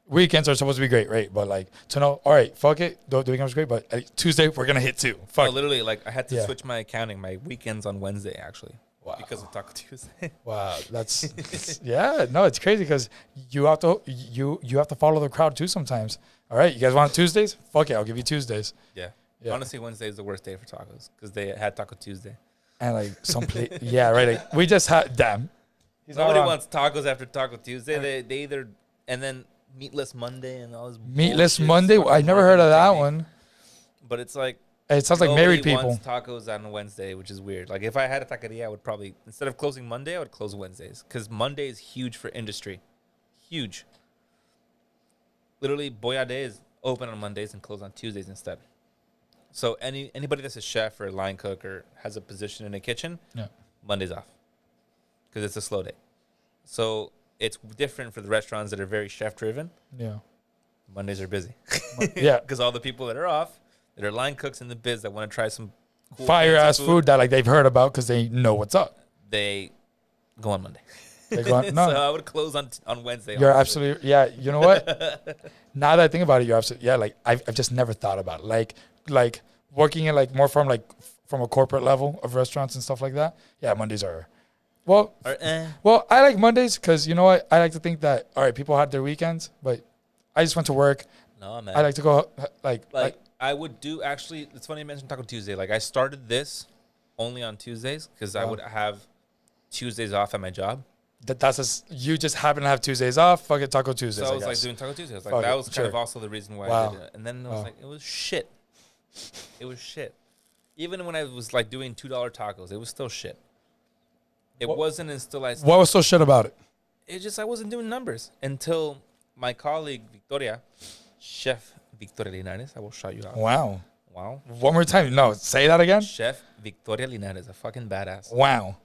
weekends are supposed to be great, right? But like to know, all right, fuck it, the weekend's great, but Tuesday we're gonna hit too. Fuck. No, literally, like I had to switch my accounting, my weekends on Wednesday actually. Wow. Because of Taco Tuesday. Wow, that's yeah. No, it's crazy because you have to follow the crowd too sometimes. All right, you guys want Tuesdays? Fuck it, I'll give you Tuesdays. Yeah. Honestly, Wednesday is the worst day for tacos because they had Taco Tuesday. And like some yeah, right. Like, we just had Nobody wants tacos after Taco Tuesday. They either and then Meatless Monday and all this. Meatless Monday. I never heard of that one. But it's like it sounds like married people. Wants tacos on Wednesday, which is weird. Like if I had a taqueria, I would probably instead of closing Monday, I would close Wednesdays because Monday is huge for industry, huge. Literally, Boyade is open on Mondays and close on Tuesdays instead. So anybody that's a chef or a line cook or has a position in a kitchen, Monday's off because it's a slow day. So it's different for the restaurants that are very chef driven. Yeah, Mondays are busy. Yeah, because all the people that are off, that are line cooks in the biz that want to try some cool fire ass food that like they've heard about because they know what's up. They go on Monday. They go on, no. So I would close on Wednesday. You're absolutely You know what? Now that I think about it, you're absolutely like I've just never thought about it. Like working in like more from a corporate level of restaurants and stuff like that. Yeah, Mondays are. Well, I like Mondays because you know what? I like to think that all right, people had their weekends, but I just went to work. No, man. I like to go like I would do actually. It's funny you mentioned Taco Tuesday. Like I started this only on Tuesdays because I would have Tuesdays off at my job. You just happen to have Tuesdays off. Fuck it, Taco Tuesdays. So I was like doing Taco Tuesdays. Like that was kind of also the reason why I did it. And then I was like, it was shit. It was shit. Even when I was like doing $2 tacos, it was still shit. It wasn't until I. What was so shit about it? It just I wasn't doing numbers until my colleague Victoria, Chef Victoria Linares. I will shout you out. Wow. One more time. No, say that again. Chef Victoria Linares, a fucking badass. Wow.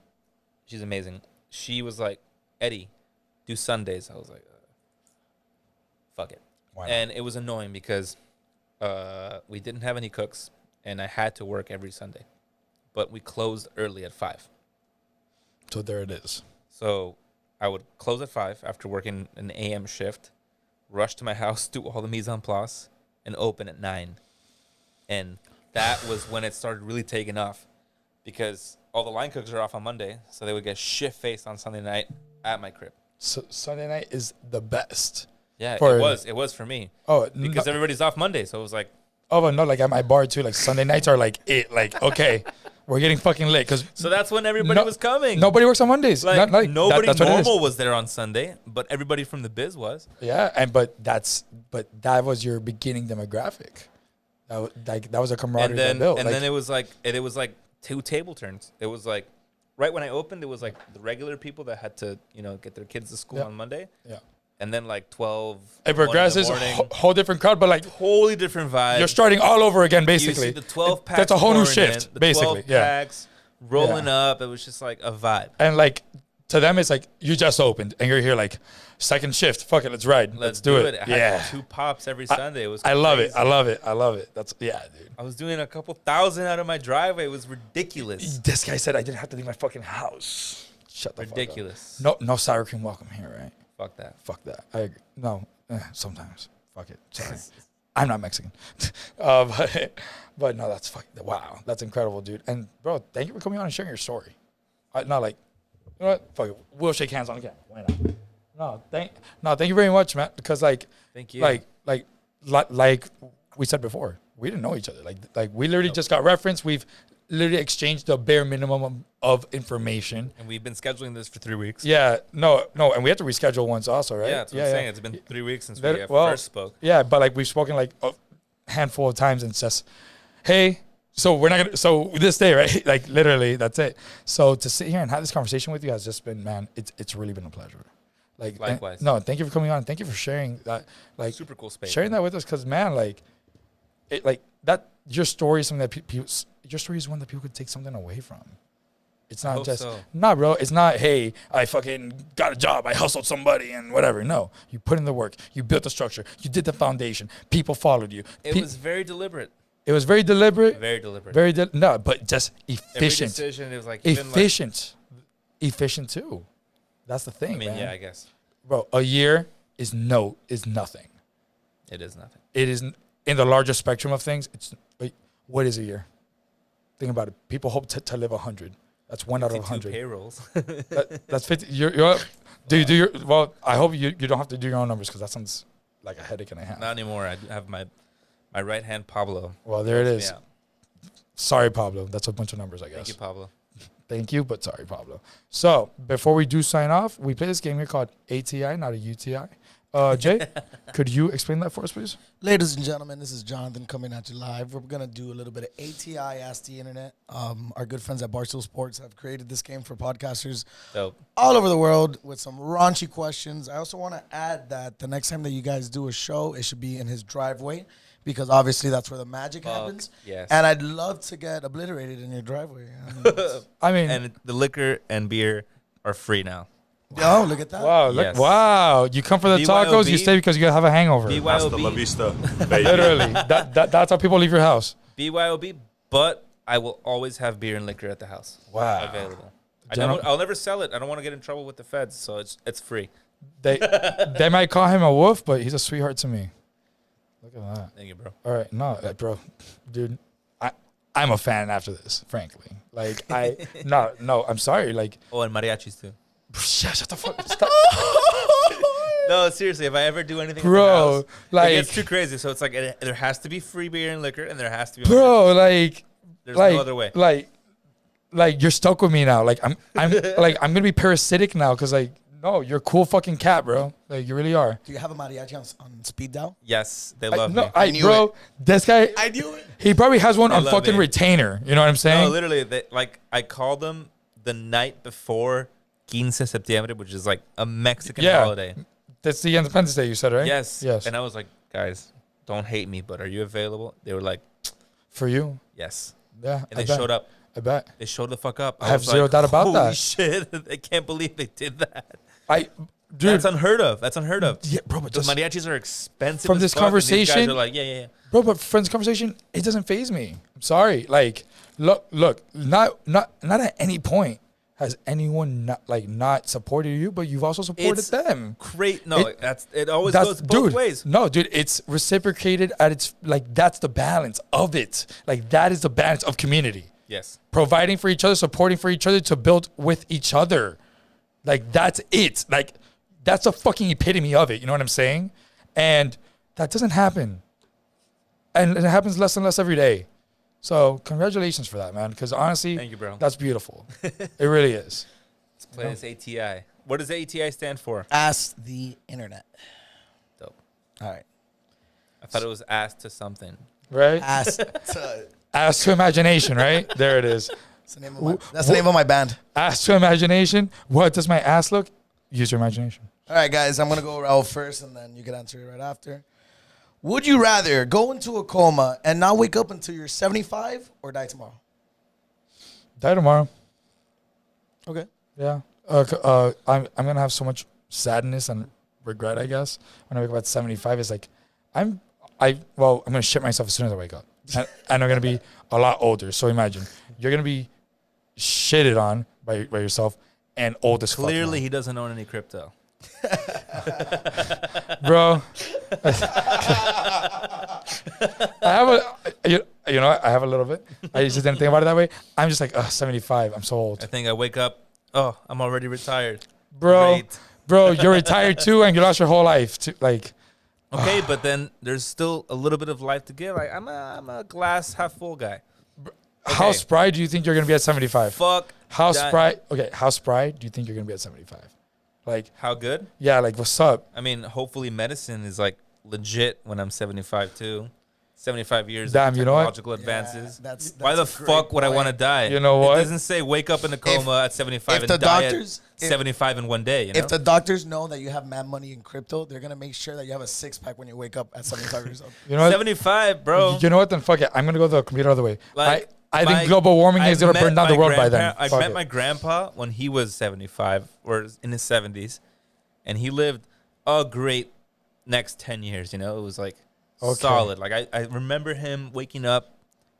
She's amazing. She was like, Eddie, do Sundays. I was like, fuck it. Wow. And it was annoying because we didn't have any cooks and I had to work every Sunday. But we closed early at 5. So there it is. So I would close at 5 after working an AM shift, rush to my house, do all the mise en place, and open at 9. And that was when it started really taking off because all the line cooks are off on Monday, so they would get shit-faced on Sunday night at my crib. So Sunday night is the best. Yeah, it was for me. Oh, because everybody's off Monday, so it was like. Oh, but no, like at my bar too. Like Sunday nights are like it. Like okay, We're getting fucking late because So that's when everybody was coming. Nobody works on Mondays. Like, nobody that's what it is. normal was there on Sunday, but everybody from the biz was. Yeah, but that was your beginning demographic. That was a camaraderie that built. And then it was like 2 table turns. It was like right when I opened, it was like the regular people that had to get their kids to school on Monday. Yeah. And then like 12. It progresses, whole different crowd, but like totally different vibe. You're starting all over again, basically. You see the 12 packs. That's a whole new shift, the basically. 12 packs rolling up. It was just like a vibe. And like to them, it's like you just opened and you're here like second shift. Fuck it, let's ride. Let's do it. I had 2 pops every Sunday. It was. I love it. I love it. That's dude. I was doing a couple thousand out of my driveway. It was ridiculous. This guy said I didn't have to leave my fucking house. Shut the ridiculous. fuck up. No sour cream welcome here, right? Fuck that. I agree. No, sometimes. Fuck it. Sorry. I'm not Mexican. But no, that's fucking, wow. That's incredible, dude. And bro, thank you for coming on and sharing your story. Not like, you know what? Fuck it. We'll shake hands on the camera. Why not? Thank you very much, man. Because thank you. Like we said before, we didn't know each other. Like we literally just got reference. We've literally exchanged the bare minimum of information. And we've been scheduling this for 3 weeks. Yeah, no, and we had to reschedule once also, right? Yeah, that's what I'm saying. It's been 3 weeks since we first spoke. Yeah, but like we've spoken like a handful of times and it's just, hey, so we're not gonna, so this day, right? Like literally, that's it. So to sit here and have this conversation with you has just been, man, it's really been a pleasure. Like, likewise. Thank you for coming on. Thank you for sharing that. Like, super cool space. Sharing that with us, because man, your story is something that people. Your story is one that people could take something away from. It's not just, nah, bro. It's not, hey, I fucking got a job. I hustled somebody and whatever. No, you put in the work. You built the structure. You did the foundation. People followed you. It was very deliberate. It was very deliberate. Very deliberate. No, but just efficient. Every decision, it was like efficient. Efficient too. That's the thing, man. Yeah, I guess. Bro, a year is nothing. It is nothing. It is in the larger spectrum of things. What is a year? Think about it. People hope to live 100. That's 1 out of 100. Payrolls. That's 50. Do you do your? Well, I hope you don't have to do your own numbers because that sounds like a headache and a half. Not anymore. I have my right hand Pablo. Well, there it is. Sorry, Pablo. That's a bunch of numbers, I guess. Thank you, Pablo. Thank you, but sorry, Pablo. So before we do sign off, we play this game here called ATI, not a UTI. Jay, could you explain that for us, please? Ladies and gentlemen, this is Jonathan coming at you live. We're going to do a little bit of ATI, Ask the Internet. Our good friends at Barstool Sports have created this game for podcasters all over the world with some raunchy questions. I also want to add that the next time that you guys do a show, it should be in his driveway because obviously that's where the magic happens. Yes. And I'd love to get obliterated in your driveway. And the liquor and beer are free now. Wow. Oh, look at that. Wow, wow. You come for the tacos, you stay because you have a hangover. BYOB. La vista, baby. Literally. That's how people leave your house. BYOB, but I will always have beer and liquor at the house. Wow. Available. I'll never sell it. I don't want to get in trouble with the feds, so it's free. They might call him a wolf, but he's a sweetheart to me. Look at that. Thank you, bro. All right. No, bro. Dude, I'm a fan after this, frankly. Like, no, I'm sorry. Like, oh, and mariachis, too. Shut the fuck stop. No, seriously, if I ever do anything bro, at the house, like, it gets too crazy. So it's like there has to be free beer and liquor, and there has to be there's no other way. Like you're stuck with me now. Like I'm like I'm gonna be parasitic now because no, you're a cool fucking cat, bro. Like you really are. Do you have a mariachi on speed dial? Yes, they love me. I knew bro, it. This guy. I knew it. He probably has one on fucking me. retainer. You know what I'm saying? No, literally, I called them the night before 15 Septiembre, which is like a Mexican holiday. That's the Independence Day, you said, right? Yes. And I was like, guys, don't hate me, but are you available? They were like, for you? Yes. Yeah. And they showed up. I bet. They showed the fuck up. I have zero doubt about that. Holy shit. I can't believe they did that. Dude. That's unheard of. Yeah, bro, but the mariachis are expensive. From this conversation, these guys are like, yeah. Bro, but from this conversation, it doesn't faze me. I'm sorry. Like, look, not at any point has anyone not supported you, but you've also supported them. Great. No, it always goes both ways. No, dude, it's reciprocated at its that's the balance of it. Like that is the balance of community. Yes. Providing for each other, supporting for each other to build with each other. Like that's it. Like that's the fucking epitome of it. You know what I'm saying? And that doesn't happen. And it happens less and less every day. So congratulations for that, man. Because honestly, Thank you, bro. that's beautiful. It really is. Let's play this ATI. What does ATI stand for? Ask the internet. Dope. All right. I thought it was asked to something. Right? Ask to. Ask to imagination, right? There it is. That's the name of my band. Ask to imagination. What does my ass look? Use your imagination. All right, guys. I'm gonna go Raul first, and then you can answer it right after. Would you rather go into a coma and not wake up until you're 75 or die tomorrow? Die tomorrow. Okay. Yeah. I'm gonna have so much sadness and regret, I guess, when I wake up at 75. It's like I'm gonna shit myself as soon as I wake up, and I'm gonna be a lot older. So imagine you're gonna be shitted on by yourself and old as fuck. Clearly, he doesn't own any crypto. Bro. I have I have a little bit. I just didn't think about it that way. I'm just like, 75. I'm so old. I think I wake up. Oh, I'm already retired. Bro, you're retired too, and you lost your whole life too. Like, okay, but then there's still a little bit of life to give. I'm a glass half full guy. Okay. How spry do you think you're gonna be at 75? Fuck. How spry? Okay, how spry do you think you're gonna be at 75? Like, how good? Yeah, like what's up? I mean, hopefully medicine is like legit when I'm 75 too. 75 years Damn, of you know what? technological advances. That's Why the fuck would I want to die? You know what? It doesn't say wake up in a coma at 75 and die at 75 in one day. You know? If the doctors know that you have mad money in crypto, they're going to make sure that you have a six-pack when you wake up at 75 years old. You know what? 75, bro. You know what? Then fuck it. I'm going to go the complete other way. Like, I think global warming is going to burn down the world by then. I met my grandpa when he was 75 or in his 70s, and he lived a great next 10 years. You know, it was like solid. Like I remember him waking up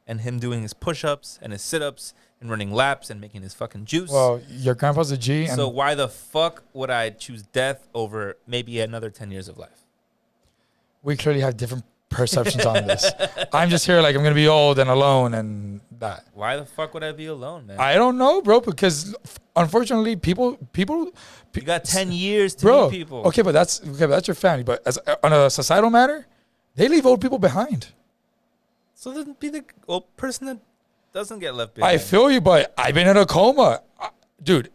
and him doing his push-ups and his sit-ups and running laps and making his fucking juice. Well, your grandpa's a G. So why the fuck would I choose death over maybe another 10 years of life? We clearly have different perceptions on this. I'm just here like I'm going to be old and alone and that. Why the fuck would I be alone, man? I don't know, bro, because unfortunately people you got 10 years to meet people. Okay, but that's your family. But as on a societal matter, they leave old people behind. So then be the old person that doesn't get left behind. I feel you, but I've been in a coma. Dude,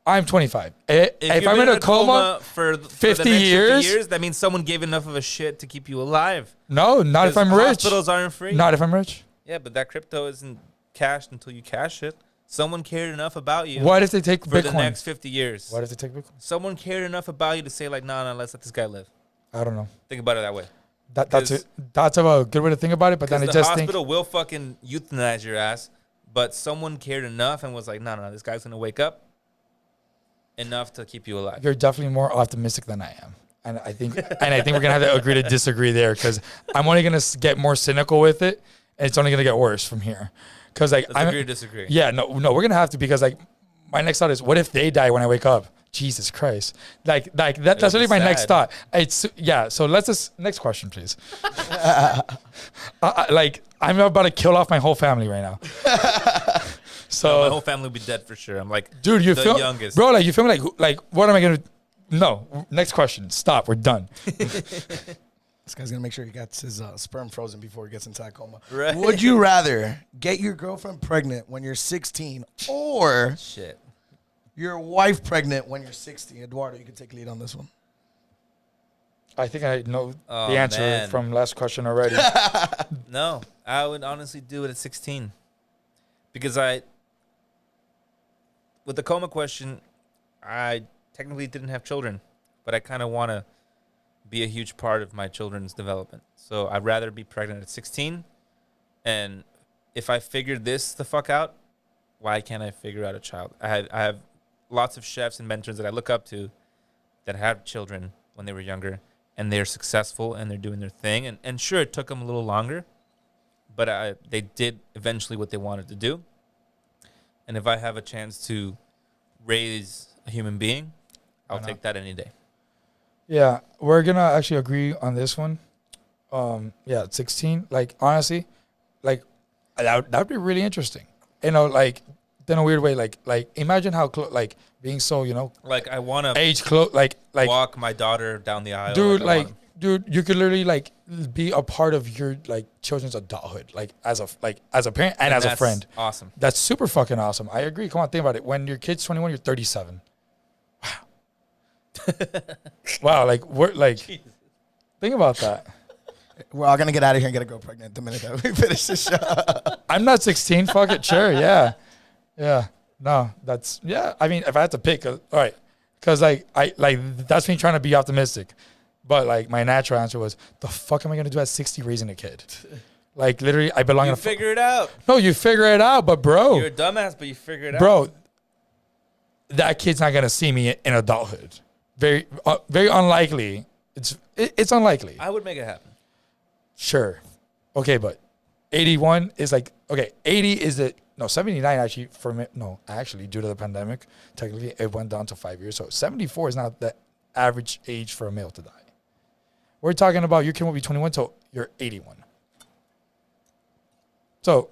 I'm 25. If I'm in a coma for 50 years, that means someone gave enough of a shit to keep you alive. No, not if I'm rich. Hospitals aren't free. Not if I'm rich. Yeah, but that crypto isn't cashed until you cash it. Someone cared enough about you. What if they take for Bitcoin? The next 50 years? What if they take Bitcoin? Someone cared enough about you to say like, no, let's let this guy live. I don't know. Think about it that way. That's a good way to think about it, but then the hospital will fucking euthanize your ass, but someone cared enough and was like, no, this guy's gonna wake up enough to keep you alive. You're definitely more optimistic than I am, and I think we're gonna have to agree to disagree there because I'm only gonna get more cynical with it, and it's only gonna get worse from here. Because like let's agree or disagree. Yeah, no, we're gonna have to because like my next thought is, what if they die when I wake up? Jesus Christ. That's really my next thought. So let's just, next question, please. I'm about to kill off my whole family right now. So no, my whole family will be dead for sure. I'm like, dude, you feel youngest. Bro, like you feel me like what am I gonna no, next question. Stop, we're done. This guy's gonna make sure he gets his sperm frozen before he gets into that coma. Right. Would you rather get your girlfriend pregnant when you're 16 or your wife pregnant when you're 60? Eduardo, you can take lead on this one. I think I know the answer from last question already. No, I would honestly do it at 16. Because with the coma question, I technically didn't have children, but I kind of want to be a huge part of my children's development. So I'd rather be pregnant at 16. And if I figured this the fuck out, why can't I figure out a child? I have lots of chefs and mentors that I look up to that had children when they were younger, and they're successful and they're doing their thing. And sure, it took them a little longer, but they did eventually what they wanted to do. And if I have a chance to raise a human being, I'll take that any day. Yeah, we're going to actually agree on this one. At 16, like, honestly, like, that would be really interesting. You know, like, in a weird way, like imagine how like being so, you know, like I want to age close, like walk my daughter down the aisle, dude. Like dude, you could literally like be a part of your like children's adulthood, like as a parent and as a friend. Awesome. That's super fucking awesome. I agree. Come on, think about it. When your kid's 21, you're 37. Wow. Wow, like we're like, Jesus. Think about that. We're all gonna get out of here and get a girl pregnant the minute that we finish the show. I'm not 16. Fuck it. Sure. Yeah. Yeah. No, that's, yeah. I mean, if I had to pick, all right. Cause like, that's me trying to be optimistic. But like my natural answer was, the fuck am I going to do at 60 raising a kid? Like literally I belong in a figure it out. No, you figure it out. But bro. You're a dumbass, but you figure it out. Bro, that kid's not going to see me in adulthood. Very unlikely. It's unlikely. I would make it happen. Sure. Okay, but 81 is like, okay, 80 is the, no, 79 actually, for me, no, actually, due to the pandemic, technically it went down to 5 years. So 74 is not the average age for a male to die. We're talking about your kid will be 21 till you're 81. So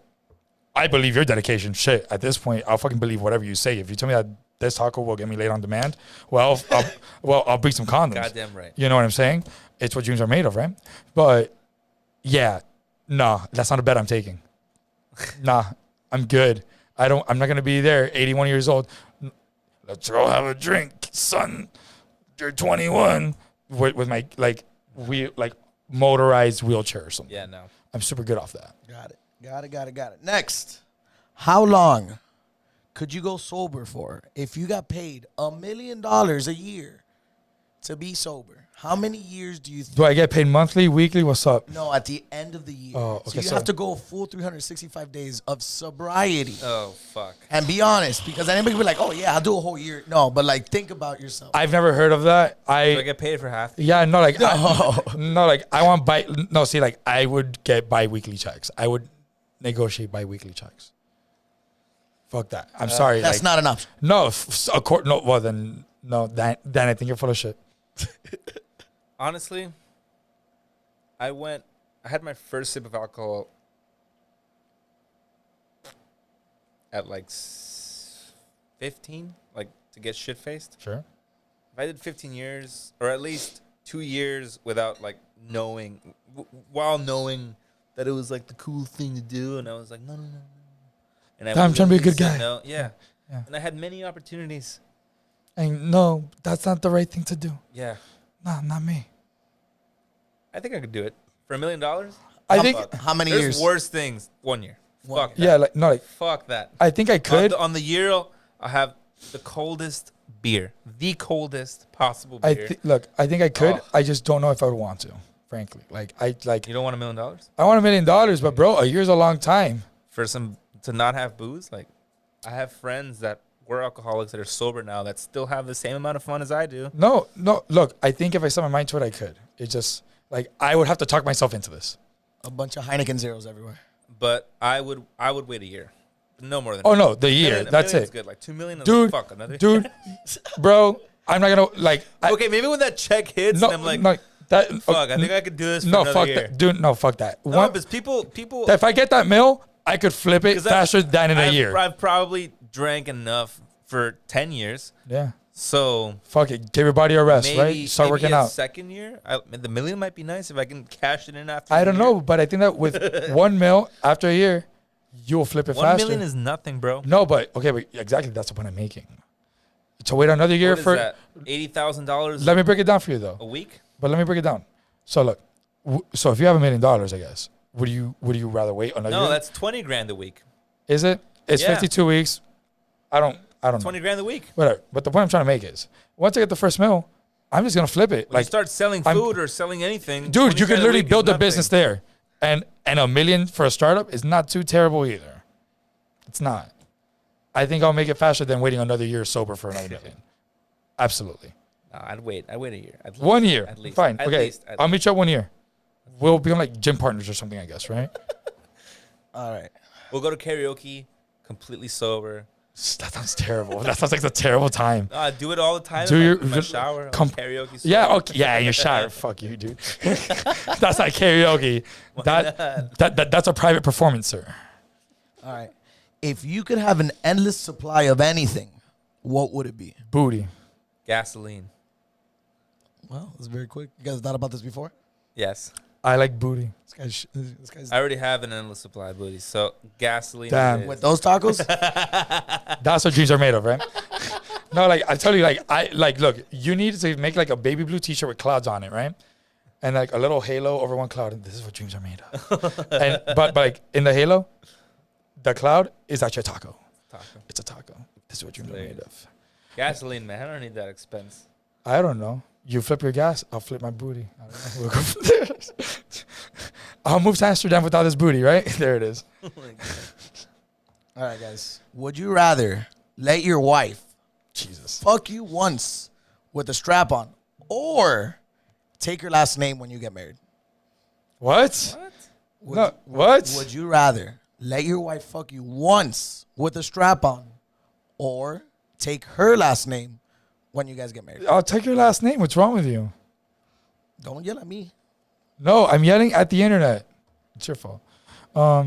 I believe your dedication. Shit, at this point, I'll fucking believe whatever you say. If you tell me that this taco will get me laid on demand, well, I'll bring some condoms. Goddamn right. You know what I'm saying? It's what dreams are made of, right? But yeah, nah, that's not a bet I'm taking. Nah, I'm good. I'm not gonna be there, 81 years old. Let's go have a drink, son. You're 21 with my like motorized wheelchair or something. Yeah, no. I'm super good off that. Got it. Next, how long could you go sober for if you got paid $1 million a year to be sober? How many years do you think? Do I get paid monthly, weekly? What's up? No, at the end of the year. Oh, okay, so you have to go a full 365 days of sobriety. Oh, fuck. And be honest, because anybody could be like, oh, yeah, I'll do a whole year. No, but like, think about yourself. I've never heard of that. Do I get paid for half? Yeah, no, like, No. I want no, see, like, I would get bi-weekly checks. I would negotiate bi-weekly checks. Fuck that. I'm sorry. That's like, not an option. No, no, well, then I think you're full of shit. Honestly, I had my first sip of alcohol at like 15, like to get shit faced. Sure. If I did 15 years, or at least 2 years without like knowing, while knowing that it was like the cool thing to do, and I was like, no. And I'm trying to be a good guy. No, yeah. Yeah. And I had many opportunities. And no, that's not the right thing to do. Yeah. No, not me. I think I could do it for $1 million. I think How many There's years? worse things. 1 year. Fuck that. yeah, like no, like Fuck that. I think I could. On the year, I'll have the coldest beer, the coldest possible beer. I think I could. Oh. I just don't know if I would want to. Frankly, You don't want $1 million I want $1 million, but bro, a year's a long time. for to not have booze. Like, I have friends that were alcoholics that are sober now that still have the same amount of fun as I do. No. Look, I think if I set my mind to it, I could. It just like I would have to talk myself into this. A bunch of Heineken Zeros everywhere. But I would wait a year, no more than. Oh no, the year. That's it. Good, like $2 million. Dude, fuck another. Dude, bro, I'm not gonna like. Okay, maybe when that check hits, and I'm like, that. fuck, I think I could do this. For no, another fuck year. that, dude. No, fuck that. No, because people. If I get that mill, I could flip it faster than in a year. I've probably drank enough for 10 years. Yeah. So fuck it, give your body a rest, right? Start working out. Second year, the $1 million might be nice if I can cash it in after. I don't know, but I think that with $1 million after a year, you'll flip it faster. $1 million is nothing, bro. No, but okay, but exactly that's the point I'm making. To wait another year What is for that? $80,000. Let me break it down for you though. A week. But let me break it down. So look, so if you have $1 million, I guess, would you rather wait another year? No, that's 20 grand a week. Is it? It's 52 weeks. I don't know. 20 grand a week. Whatever. But the point I'm trying to make is, once I get the first mill, I'm just gonna flip it. When you start selling food or selling anything, dude, you can literally build a business there, and $1 million for a startup is not too terrible either. It's not. I think I'll make it faster than waiting another year sober for another $1 million. Absolutely. No, I'd wait a year. At least, 1 year. At least. Fine. At Okay. least. I'll meet you at 1 year. We'll be on like gym partners or something, I guess, right? All right. We'll go to karaoke, completely sober. That sounds terrible. That sounds like a terrible time. I do it all the time. Do in my shower. Karaoke. Sober. Yeah. Okay. Yeah. In your shower. Fuck you, dude. That's not karaoke. That's a private performance, sir. All right. If you could have an endless supply of anything, what would it be? Booty. Gasoline. Well, it's very quick. You guys thought about this before? Yes. I like booty. This guy's I already have an endless supply of booties. So gasoline. Damn. with those tacos. That's what dreams are made of, right? No, like I tell you, look, you need to make like a baby blue T-shirt with clouds on it, right? And like a little halo over one cloud. And this is what dreams are made of. And but like in the halo, the cloud is actually a taco. It's a taco. This is what dreams are made of. Gasoline, man. I don't need that expense. I don't know. You flip your gas, I'll flip my booty. I don't know. We'll go from there. I'll move to Amsterdam without this booty, right? There it is. All right, guys. Would you rather let your wife fuck you once with a strap on, or take her last name when you get married? What? What? Would you rather let your wife fuck you once with a strap on, or take her last name when you guys get married? I'll take your last name. What's wrong with you? Don't yell at me. No, I'm yelling at the internet. It's your fault.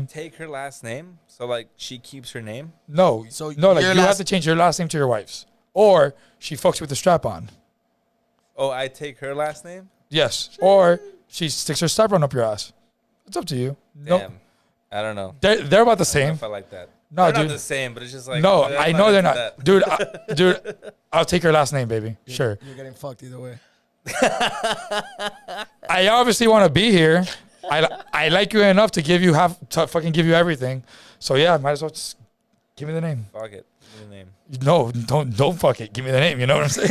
Take her last name, so like she keeps her name. No, So no, like your you have last- to change your last name to your wife's, or she fucks with the strap on. Oh, I take her last name. Yes, or she sticks her strap on up your ass. It's up to you. No, Damn. I don't know. they're about the I don't know same. if I like that. No, they're dude. not the same, but it's just like No, I'm I know they're into not, that. dude. Dude, I'll take her last name, baby. Sure. You're getting fucked either way. I obviously want to be here. I like you enough to fucking give you everything. So yeah, might as well just give me the name. Fuck it. Give me the name. No, don't fuck it. Give me the name. You know what I'm saying?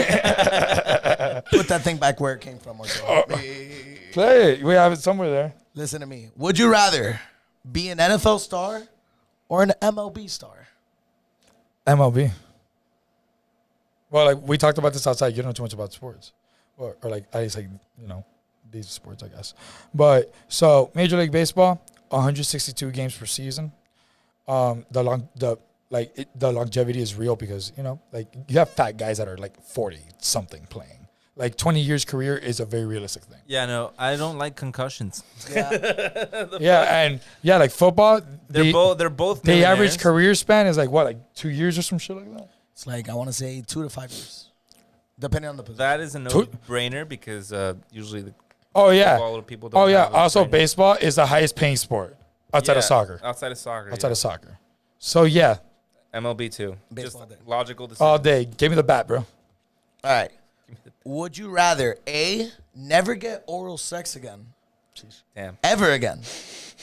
Put that thing back where it came from. Play it. We have it somewhere there. Listen to me. Would you rather be an NFL star or an MLB star? MLB. Well, like we talked about this outside. You don't know too much about sports, or like at least like these sports, I guess. But so Major League Baseball, 162 games per season. The longevity is real because like you have fat guys that are like 40 something playing. Like 20 years career is a very realistic thing. Yeah, no, I don't like concussions. Yeah. Like football, They're both. the average millionaires. career span is like 2 years or some shit like that. It's like, I want to say 2 to 5 years, depending on the position. That is a no-brainer because usually the football people don't. have those Also brainers. baseball is the highest paying sport outside of soccer. Outside of soccer. So yeah, MLB too. Baseball Just day. logical decision. all day. Give me the bat, bro. All right. Would you rather A, never get oral sex again, Damn. ever again,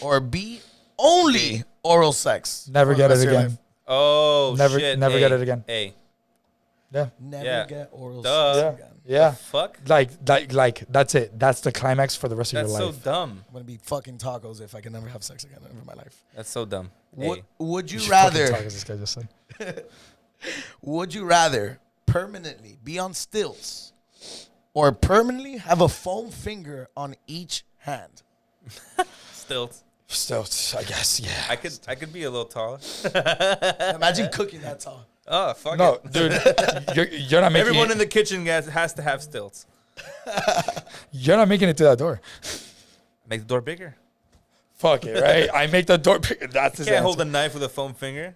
or B, only oral sex? Never for the get it rest of your again. life? Oh Never- shit. never A. get it again. A. Yeah. Never Yeah. get oral Duh. sex Yeah. again. Yeah. Fuck. Like that's it. That's the climax for the rest That's of so your life. dumb. I'm going to be fucking tacos if I can never have sex again in my life. That's so dumb. Would you Fucking rather, talk, as this guy just said. would you rather permanently be on stilts or permanently have a foam finger on each hand? Still, Still, I guess, yeah. I could be a little taller. Imagine cooking that tall. Oh fuck No, it. dude, you're not making Everyone it. in the kitchen has to have stilts. You're not making it to that door. Make the door bigger. Fuck it, right? I make the door bigger. That's his Can't answer. hold a knife with a foam finger.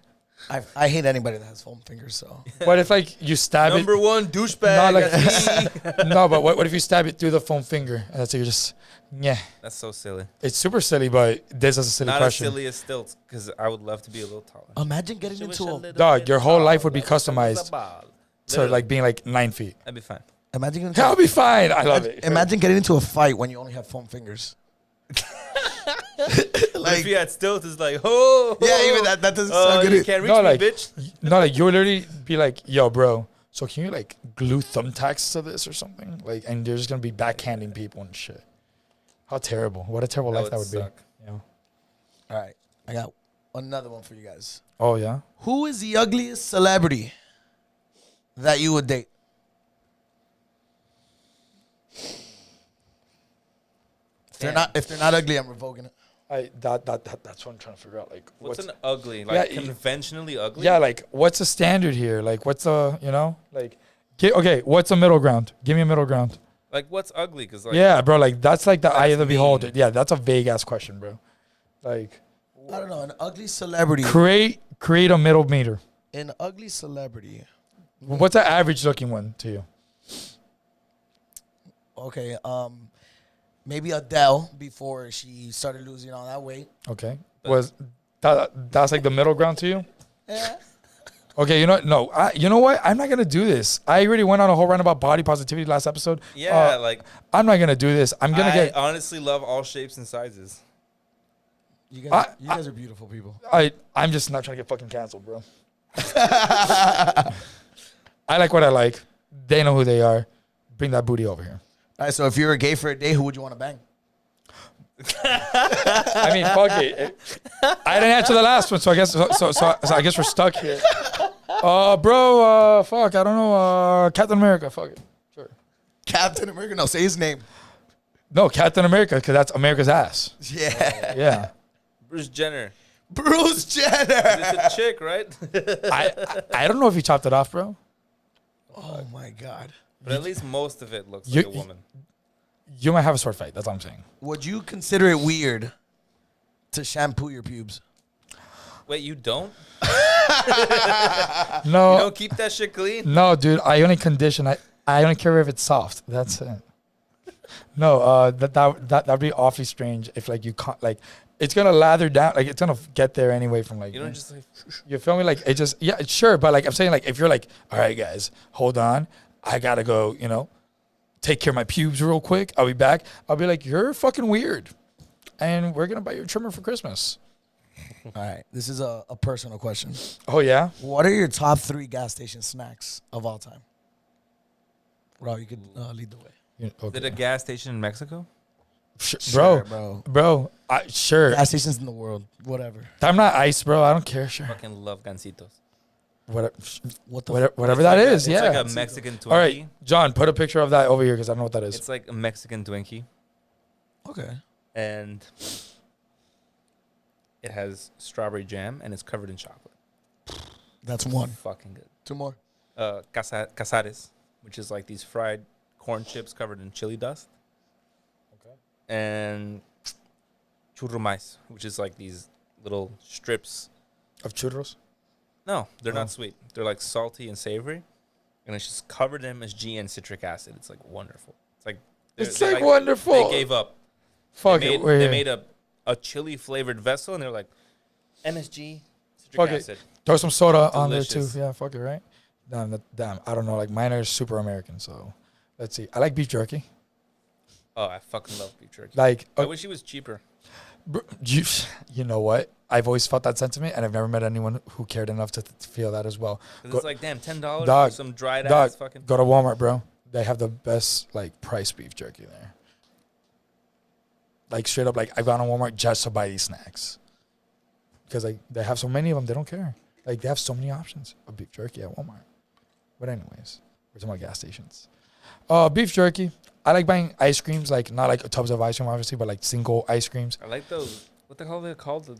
I hate anybody that has foam fingers, so. But if like you stab Number it, one douchebag. not That's like me. no. But what if you stab it through the foam finger? And that's it. You're just yeah. That's so silly. It's super silly, but this is a silly Not question. as silly as stilts, because I would love to be a little taller. Imagine getting into a Dog, your whole life would be customized to like being like 9 feet. That'd be fine. imagine getting into That'll be fine. I love it. imagine getting into a fight when you only have foam fingers. Like, if you had stilts, it's like, oh. Yeah, even that doesn't sound You good. can't reach No, me, like- bitch. No, like you would literally be like, "Yo, bro, so can you like glue thumbtacks to this or something?" Like, and you're just gonna be backhanding people and shit. How terrible! What a terrible life that would suck. be. You know? All right, I got another one for you guys. Oh yeah. Who is the ugliest celebrity that you would date? If they're not ugly, I'm revoking it. That's what I'm trying to figure out. Like, What's an ugly? Like, conventionally ugly? yeah, like what's the standard here? Like, what's the like? Okay, what's the middle ground? Give me a middle ground. Like, what's ugly? Because, like, Yeah, bro. Like that's like the eye of the mean. beholder. Yeah, that's a vague ass question, bro. Like, I don't know, an ugly celebrity. create a middle meter. An ugly celebrity. What's an average looking one to you? Okay, Maybe Adele before she started losing all that weight. Okay. That's like the middle ground to you? Yeah. Okay, you know what? I'm not gonna do this. I already went on a whole rant about body positivity last episode. Yeah, I'm not gonna do this. I honestly love all shapes and sizes. You guys are beautiful people. I'm just not trying to get fucking canceled, bro. I like what I like. They know who they are. Bring that booty over here. All right, so if you were gay for a day, who would you want to bang? I mean, fuck it. I didn't answer the last one, so I guess I guess we're stuck here. Bro, fuck, I don't know. Captain America, fuck it. Sure. Captain America? No, say his name. No, Captain America, because that's America's ass. Yeah. Yeah. Bruce Jenner. Bruce Jenner. It's a chick, right? I don't know if you chopped it off, bro. Oh my God. But at least most of it looks like a woman. You might have a sword fight. That's all I'm saying. Would you consider it weird to shampoo your pubes? Wait, you don't? No. You don't keep that shit clean? No, dude. I only condition. I don't care if it's soft. That's it. No, that'd be awfully strange if like you can't like it's gonna lather down, like it's gonna get there anyway from like you don't just like you feel me, like it just sure, but like I'm saying, like if you're like, all right guys, hold on, I gotta go, take care of my pubes real quick, I'll be back, I'll be like, you're fucking weird and we're gonna buy you a trimmer for Christmas. All right, this is a personal question. Oh yeah, what are your top 3 gas station snacks of all time? Raul, you could lead the way. Okay. Is it a gas station in Mexico? Sure, bro. Sure. Gas stations in the world, whatever. I'm not ice, bro. I don't care. Sure. Fucking love gancitos. Whatever that is, yeah. It's like a Mexican Twinkie. All right, John, put a picture of that over here because I don't know what that is. It's like a Mexican Twinkie. Okay. And it has strawberry jam and it's covered in chocolate. That's one. Fucking good. 2 more. Casares, which is like these fried corn chips covered in chili dust. Okay. And churro mais, which is like these little strips of churros. No, they're not sweet. They're like salty and savory, and it's just covered in MSG and citric acid. It's like wonderful. It's like wonderful. They gave up. Fuck they it. They made a chili flavored vessel, and they're like MSG, citric acid. Throw some soda Delicious. on there too. Yeah, fuck it, right? Damn. I don't know. Like mine are super American, so let's see. I like beef jerky. Oh, I fucking love beef jerky. Like, I wish it was cheaper. You know what? I've always felt that sentiment, and I've never met anyone who cared enough to feel that as well. It's like, damn, $10 for some dried ass fucking. Go to Walmart, bro. They have the best like price beef jerky there. Like straight up, like I've gone to Walmart just to buy these snacks because like they have so many of them. They don't care. Like they have so many options of beef jerky at Walmart. But anyways, we're talking about gas stations. Beef jerky. I like buying ice creams, like not like tubs of ice cream, obviously, but like single ice creams. I like those. What the hell are they called? The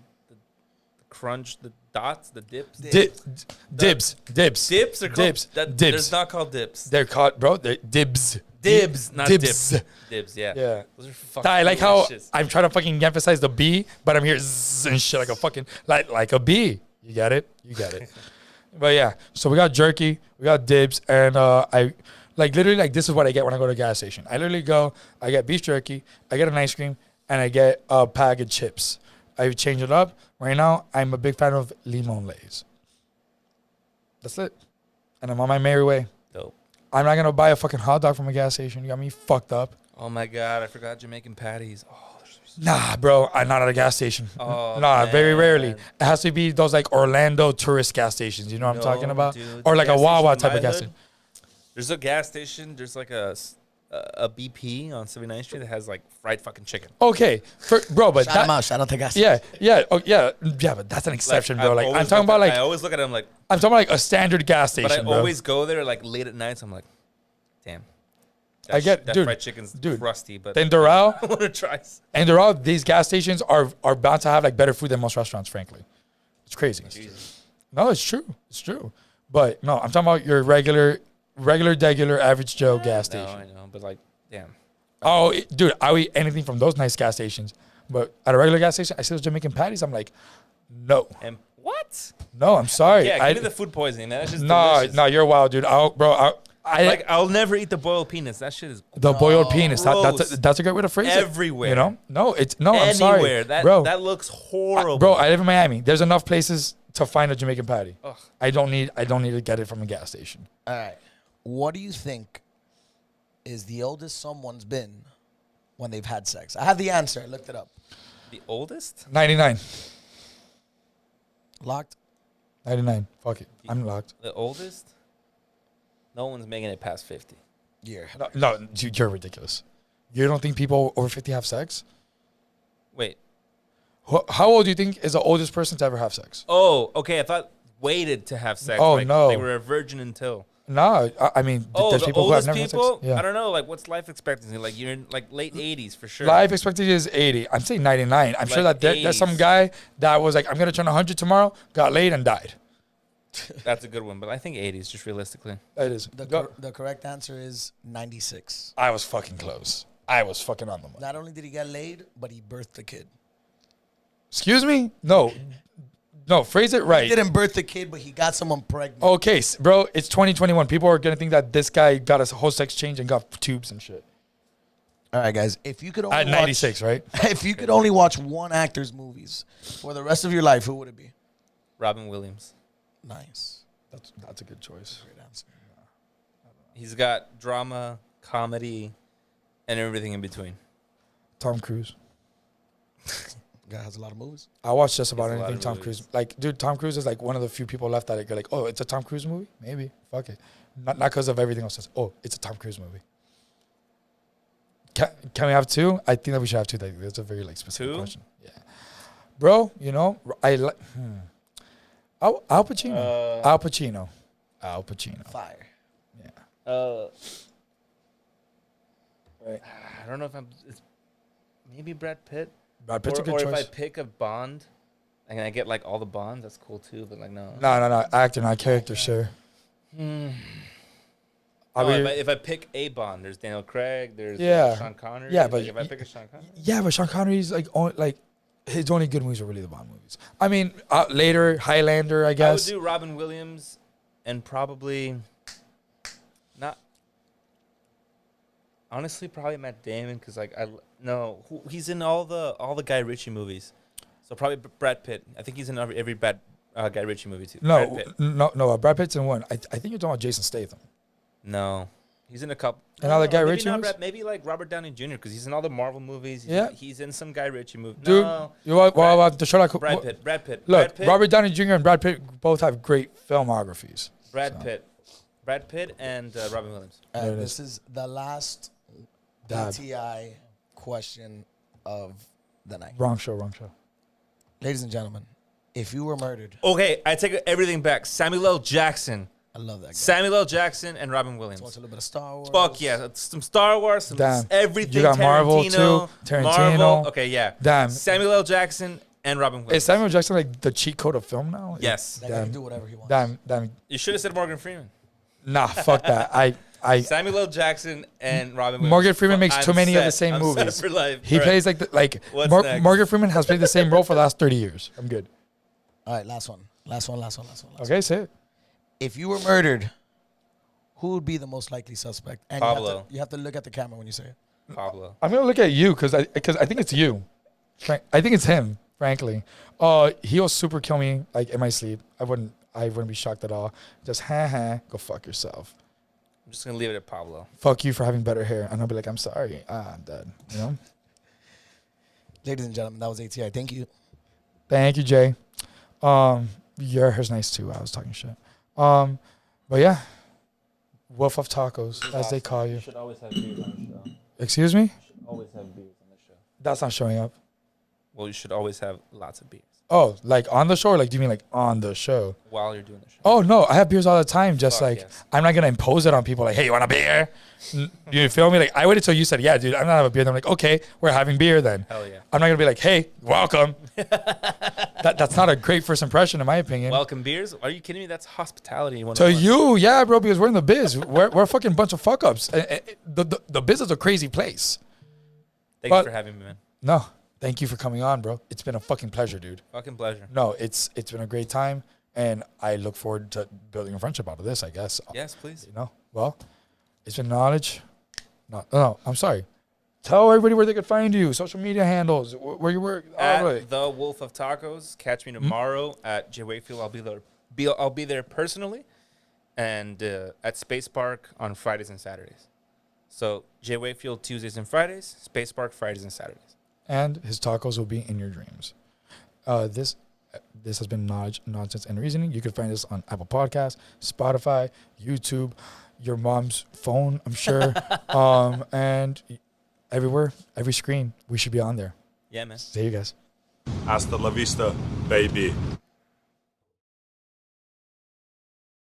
crunch, the dots, the dips. Dibs. Dips are called dibs. They're not called dips. They're called, bro. They're dibs. Dibs, not dibs. dips. Dibs, yeah. Yeah. Those are fucking I like how delicious. I'm trying to fucking emphasize the B, but I'm here zzz and shit like a fucking like a bee. You get it? You get it. But yeah, so we got jerky, we got dibs, and I like literally like this is what I get when I go to a gas station. I literally go, I get beef jerky, I get an ice cream, and I get a bag of chips. I change it up. Right now, I'm a big fan of limon lays. That's it. And I'm on my merry way. Dope. I'm not going to buy a fucking hot dog from a gas station. You got me fucked up. Oh my God, I forgot Jamaican patties. Oh, nah, bro, I'm not at a gas station. Oh, nah, man. very rarely. It has to be those like Orlando tourist gas stations. You know what I'm talking about? Dude, or like a Wawa type of of gas station. There's a gas station. There's like a BP on 79th Street that has like fried fucking chicken. Okay, bro, but Shout them out. Shout out to gas yeah, but that's an exception, bro. Like I'm talking about like I always look at them like I'm talking about like a standard gas station, but I bro. always go there like late at night. So I'm like, damn. I get, that dude, fried chicken's crusty, but in Doral, I want to try. And Doral, these gas stations are bound to have like better food than most restaurants. Frankly, it's crazy. Jesus. No, it's true. It's true. But no, I'm talking about your regular, average Joe gas station. No, I know, but like, damn. Oh, dude, I'll eat anything from those nice gas stations. But at a regular gas station, I see those Jamaican patties. I'm like, no. And what? No, I'm sorry. Yeah, give me the food poisoning, man. That's just no, delicious. no, you're wild, dude. I'll never eat the boiled penis. That shit is the boiled penis. That's a great way to phrase everywhere. it. You know? No, it's no. Anywhere. I'm sorry, bro. That looks horrible. Bro, I live in Miami. There's enough places to find a Jamaican patty. Ugh. I don't need to get it from a gas station. All right. What do you think is the oldest someone's been when they've had sex? I have the answer. I looked it up. The oldest? 99. Locked? 99. Fuck it. I'm locked. The oldest? No one's making it past 50. Yeah. No, you're ridiculous. You don't think people over 50 have sex? Wait. How old do you think is the oldest person to ever have sex? Oh, okay. I thought waited to have sex. Oh, no. They were a virgin until. No, I mean, there's the people who have oldest never people? had sex. Yeah. I don't know. Like, what's life expectancy? Like, you're in like late 80s for sure. Life expectancy is 80. I'm saying 99. I'm sure that there's some guy that was like, I'm going to turn 100 tomorrow, got laid and died. That's a good one, but I think 80s, just realistically. It is. The correct answer is 96. I was fucking close. I was fucking on the money. Not only did he get laid, but he birthed the kid. Excuse me? No, phrase it right. He didn't birth the kid, but he got someone pregnant. Okay, bro, it's 2021. People are going to think that this guy got a whole sex change and got tubes and shit. All right, guys. If you could only At 96, right? If you could only watch one actor's movies for the rest of your life, who would it be? Robin Williams. Nice. That's a good choice. Great answer. He's got drama, comedy, and everything in between. Tom Cruise. Guy has a lot of movies. I watch just about anything Tom movies. Cruise. Like, dude, Tom Cruise is like one of the few people left that are like, oh, it's a Tom Cruise movie? Maybe. Fuck it. Not because of everything else. Oh, it's a Tom Cruise movie. Can we have two? I think that we should have two. That's a very like specific question. Yeah. Bro, you know, I like Al Pacino. Al Pacino. Fire. Yeah. Right. I don't know if it's maybe Brad Pitt. Brad Pitt's a good or choice. if I pick a Bond and I get like all the Bonds, that's cool too. But like no. No. Actor, not character, sir. If I pick a Bond, there's Daniel Craig, there's Sean Connery. Yeah, but like if I pick a Sean Connery. Yeah, but Sean Connery's like his only good movies are really the Bond movies. I mean, later Highlander, I guess. I would do Robin Williams and probably not. Honestly, probably Matt Damon because like he's in all the Guy Ritchie movies, so probably Brad Pitt. I think he's in every Guy Ritchie movie too. No. Brad Pitt's in one. I think you're talking about Jason Statham. No, he's in a couple. And all the Guy Ritchie movies? Maybe like Robert Downey Jr. because he's in all the Marvel movies. He's in some Guy Ritchie movie. Dude, Brad the Sherlock. Brad Pitt. Look, Robert Downey Jr. and Brad Pitt both have great filmographies. Brad Pitt and Robin Williams. This is the last DTI question of the night. Wrong show. Ladies and gentlemen, if you were murdered. Okay, I take everything back. Samuel L. Jackson. I love that guy. Samuel L. Jackson and Robin Williams. Watch a little bit of Star Wars. Fuck yeah. Some Star Wars, everything. You got Marvel too. Tarantino. Marvel. Okay, yeah. Damn. Samuel L. Jackson and Robin Williams. Is Samuel Jackson like the cheat code of film now? Yes. That guy can do whatever he wants. Damn. You should have said Morgan Freeman. Nah, fuck that. Samuel L. Jackson and Robin Williams. Morgan Freeman makes too many of the same movies. For life. He plays Morgan Freeman has played the same role for the last 30 years. I'm good. All right, last one. Okay, say it. If you were murdered, who would be the most likely suspect? And Pablo. You have to look at the camera when you say it. Pablo. I'm gonna look at you because I think it's you. I think it's him. Frankly, he'll super kill me like in my sleep. I wouldn't be shocked at all. Just go fuck yourself. I'm just gonna leave it at Pablo. Fuck you for having better hair, and I'll be like, I'm sorry. I'm dead. You know. Ladies and gentlemen, that was ATI. Thank you. Thank you, Jay. Your hair's nice too. I was talking shit. But yeah, wolf of tacos, as they call you. You should always have beers on the show. Excuse me? You should always have beers on the show. That's not showing up. Well, you should always have lots of beers. Oh, like on the show, or like do you mean like on the show? While you're doing the show. Oh no, I have beers all the time. Just Fuck like yes. I'm not gonna impose it on people. Like, hey, you want a beer? You feel me? Like I waited till you said, yeah, dude, I'm not having a beer. Then I'm like, okay, we're having beer then. Hell yeah. I'm not gonna be like, hey, welcome. That's not a great first impression, in my opinion. Welcome beers? Are you kidding me? That's hospitality. To you, yeah, bro, because we're in the biz. we're a fucking bunch of fuck ups. The biz is a crazy place. Thanks for having me, man. No, thank you for coming on, bro. It's been a fucking pleasure, dude. Fucking pleasure. No, it's been a great time, and I look forward to building a friendship out of this, I guess. Yes, please. You know, Well, it's been knowledge. No, I'm sorry. Tell everybody where they can find you. Social media handles, where you work. At the Wolf of Tacos. Catch me tomorrow at J. Wakefield. I'll be there personally, and at Space Park on Fridays and Saturdays. So J. Wakefield Tuesdays and Fridays, Space Park Fridays and Saturdays. And his tacos will be in your dreams. This has been Knowledge, Nonsense, and Reasoning. You can find us on Apple Podcasts, Spotify, YouTube, your mom's phone, I'm sure, and everywhere, every screen. We should be on there. Yeah, man. See you guys. Hasta la vista, baby.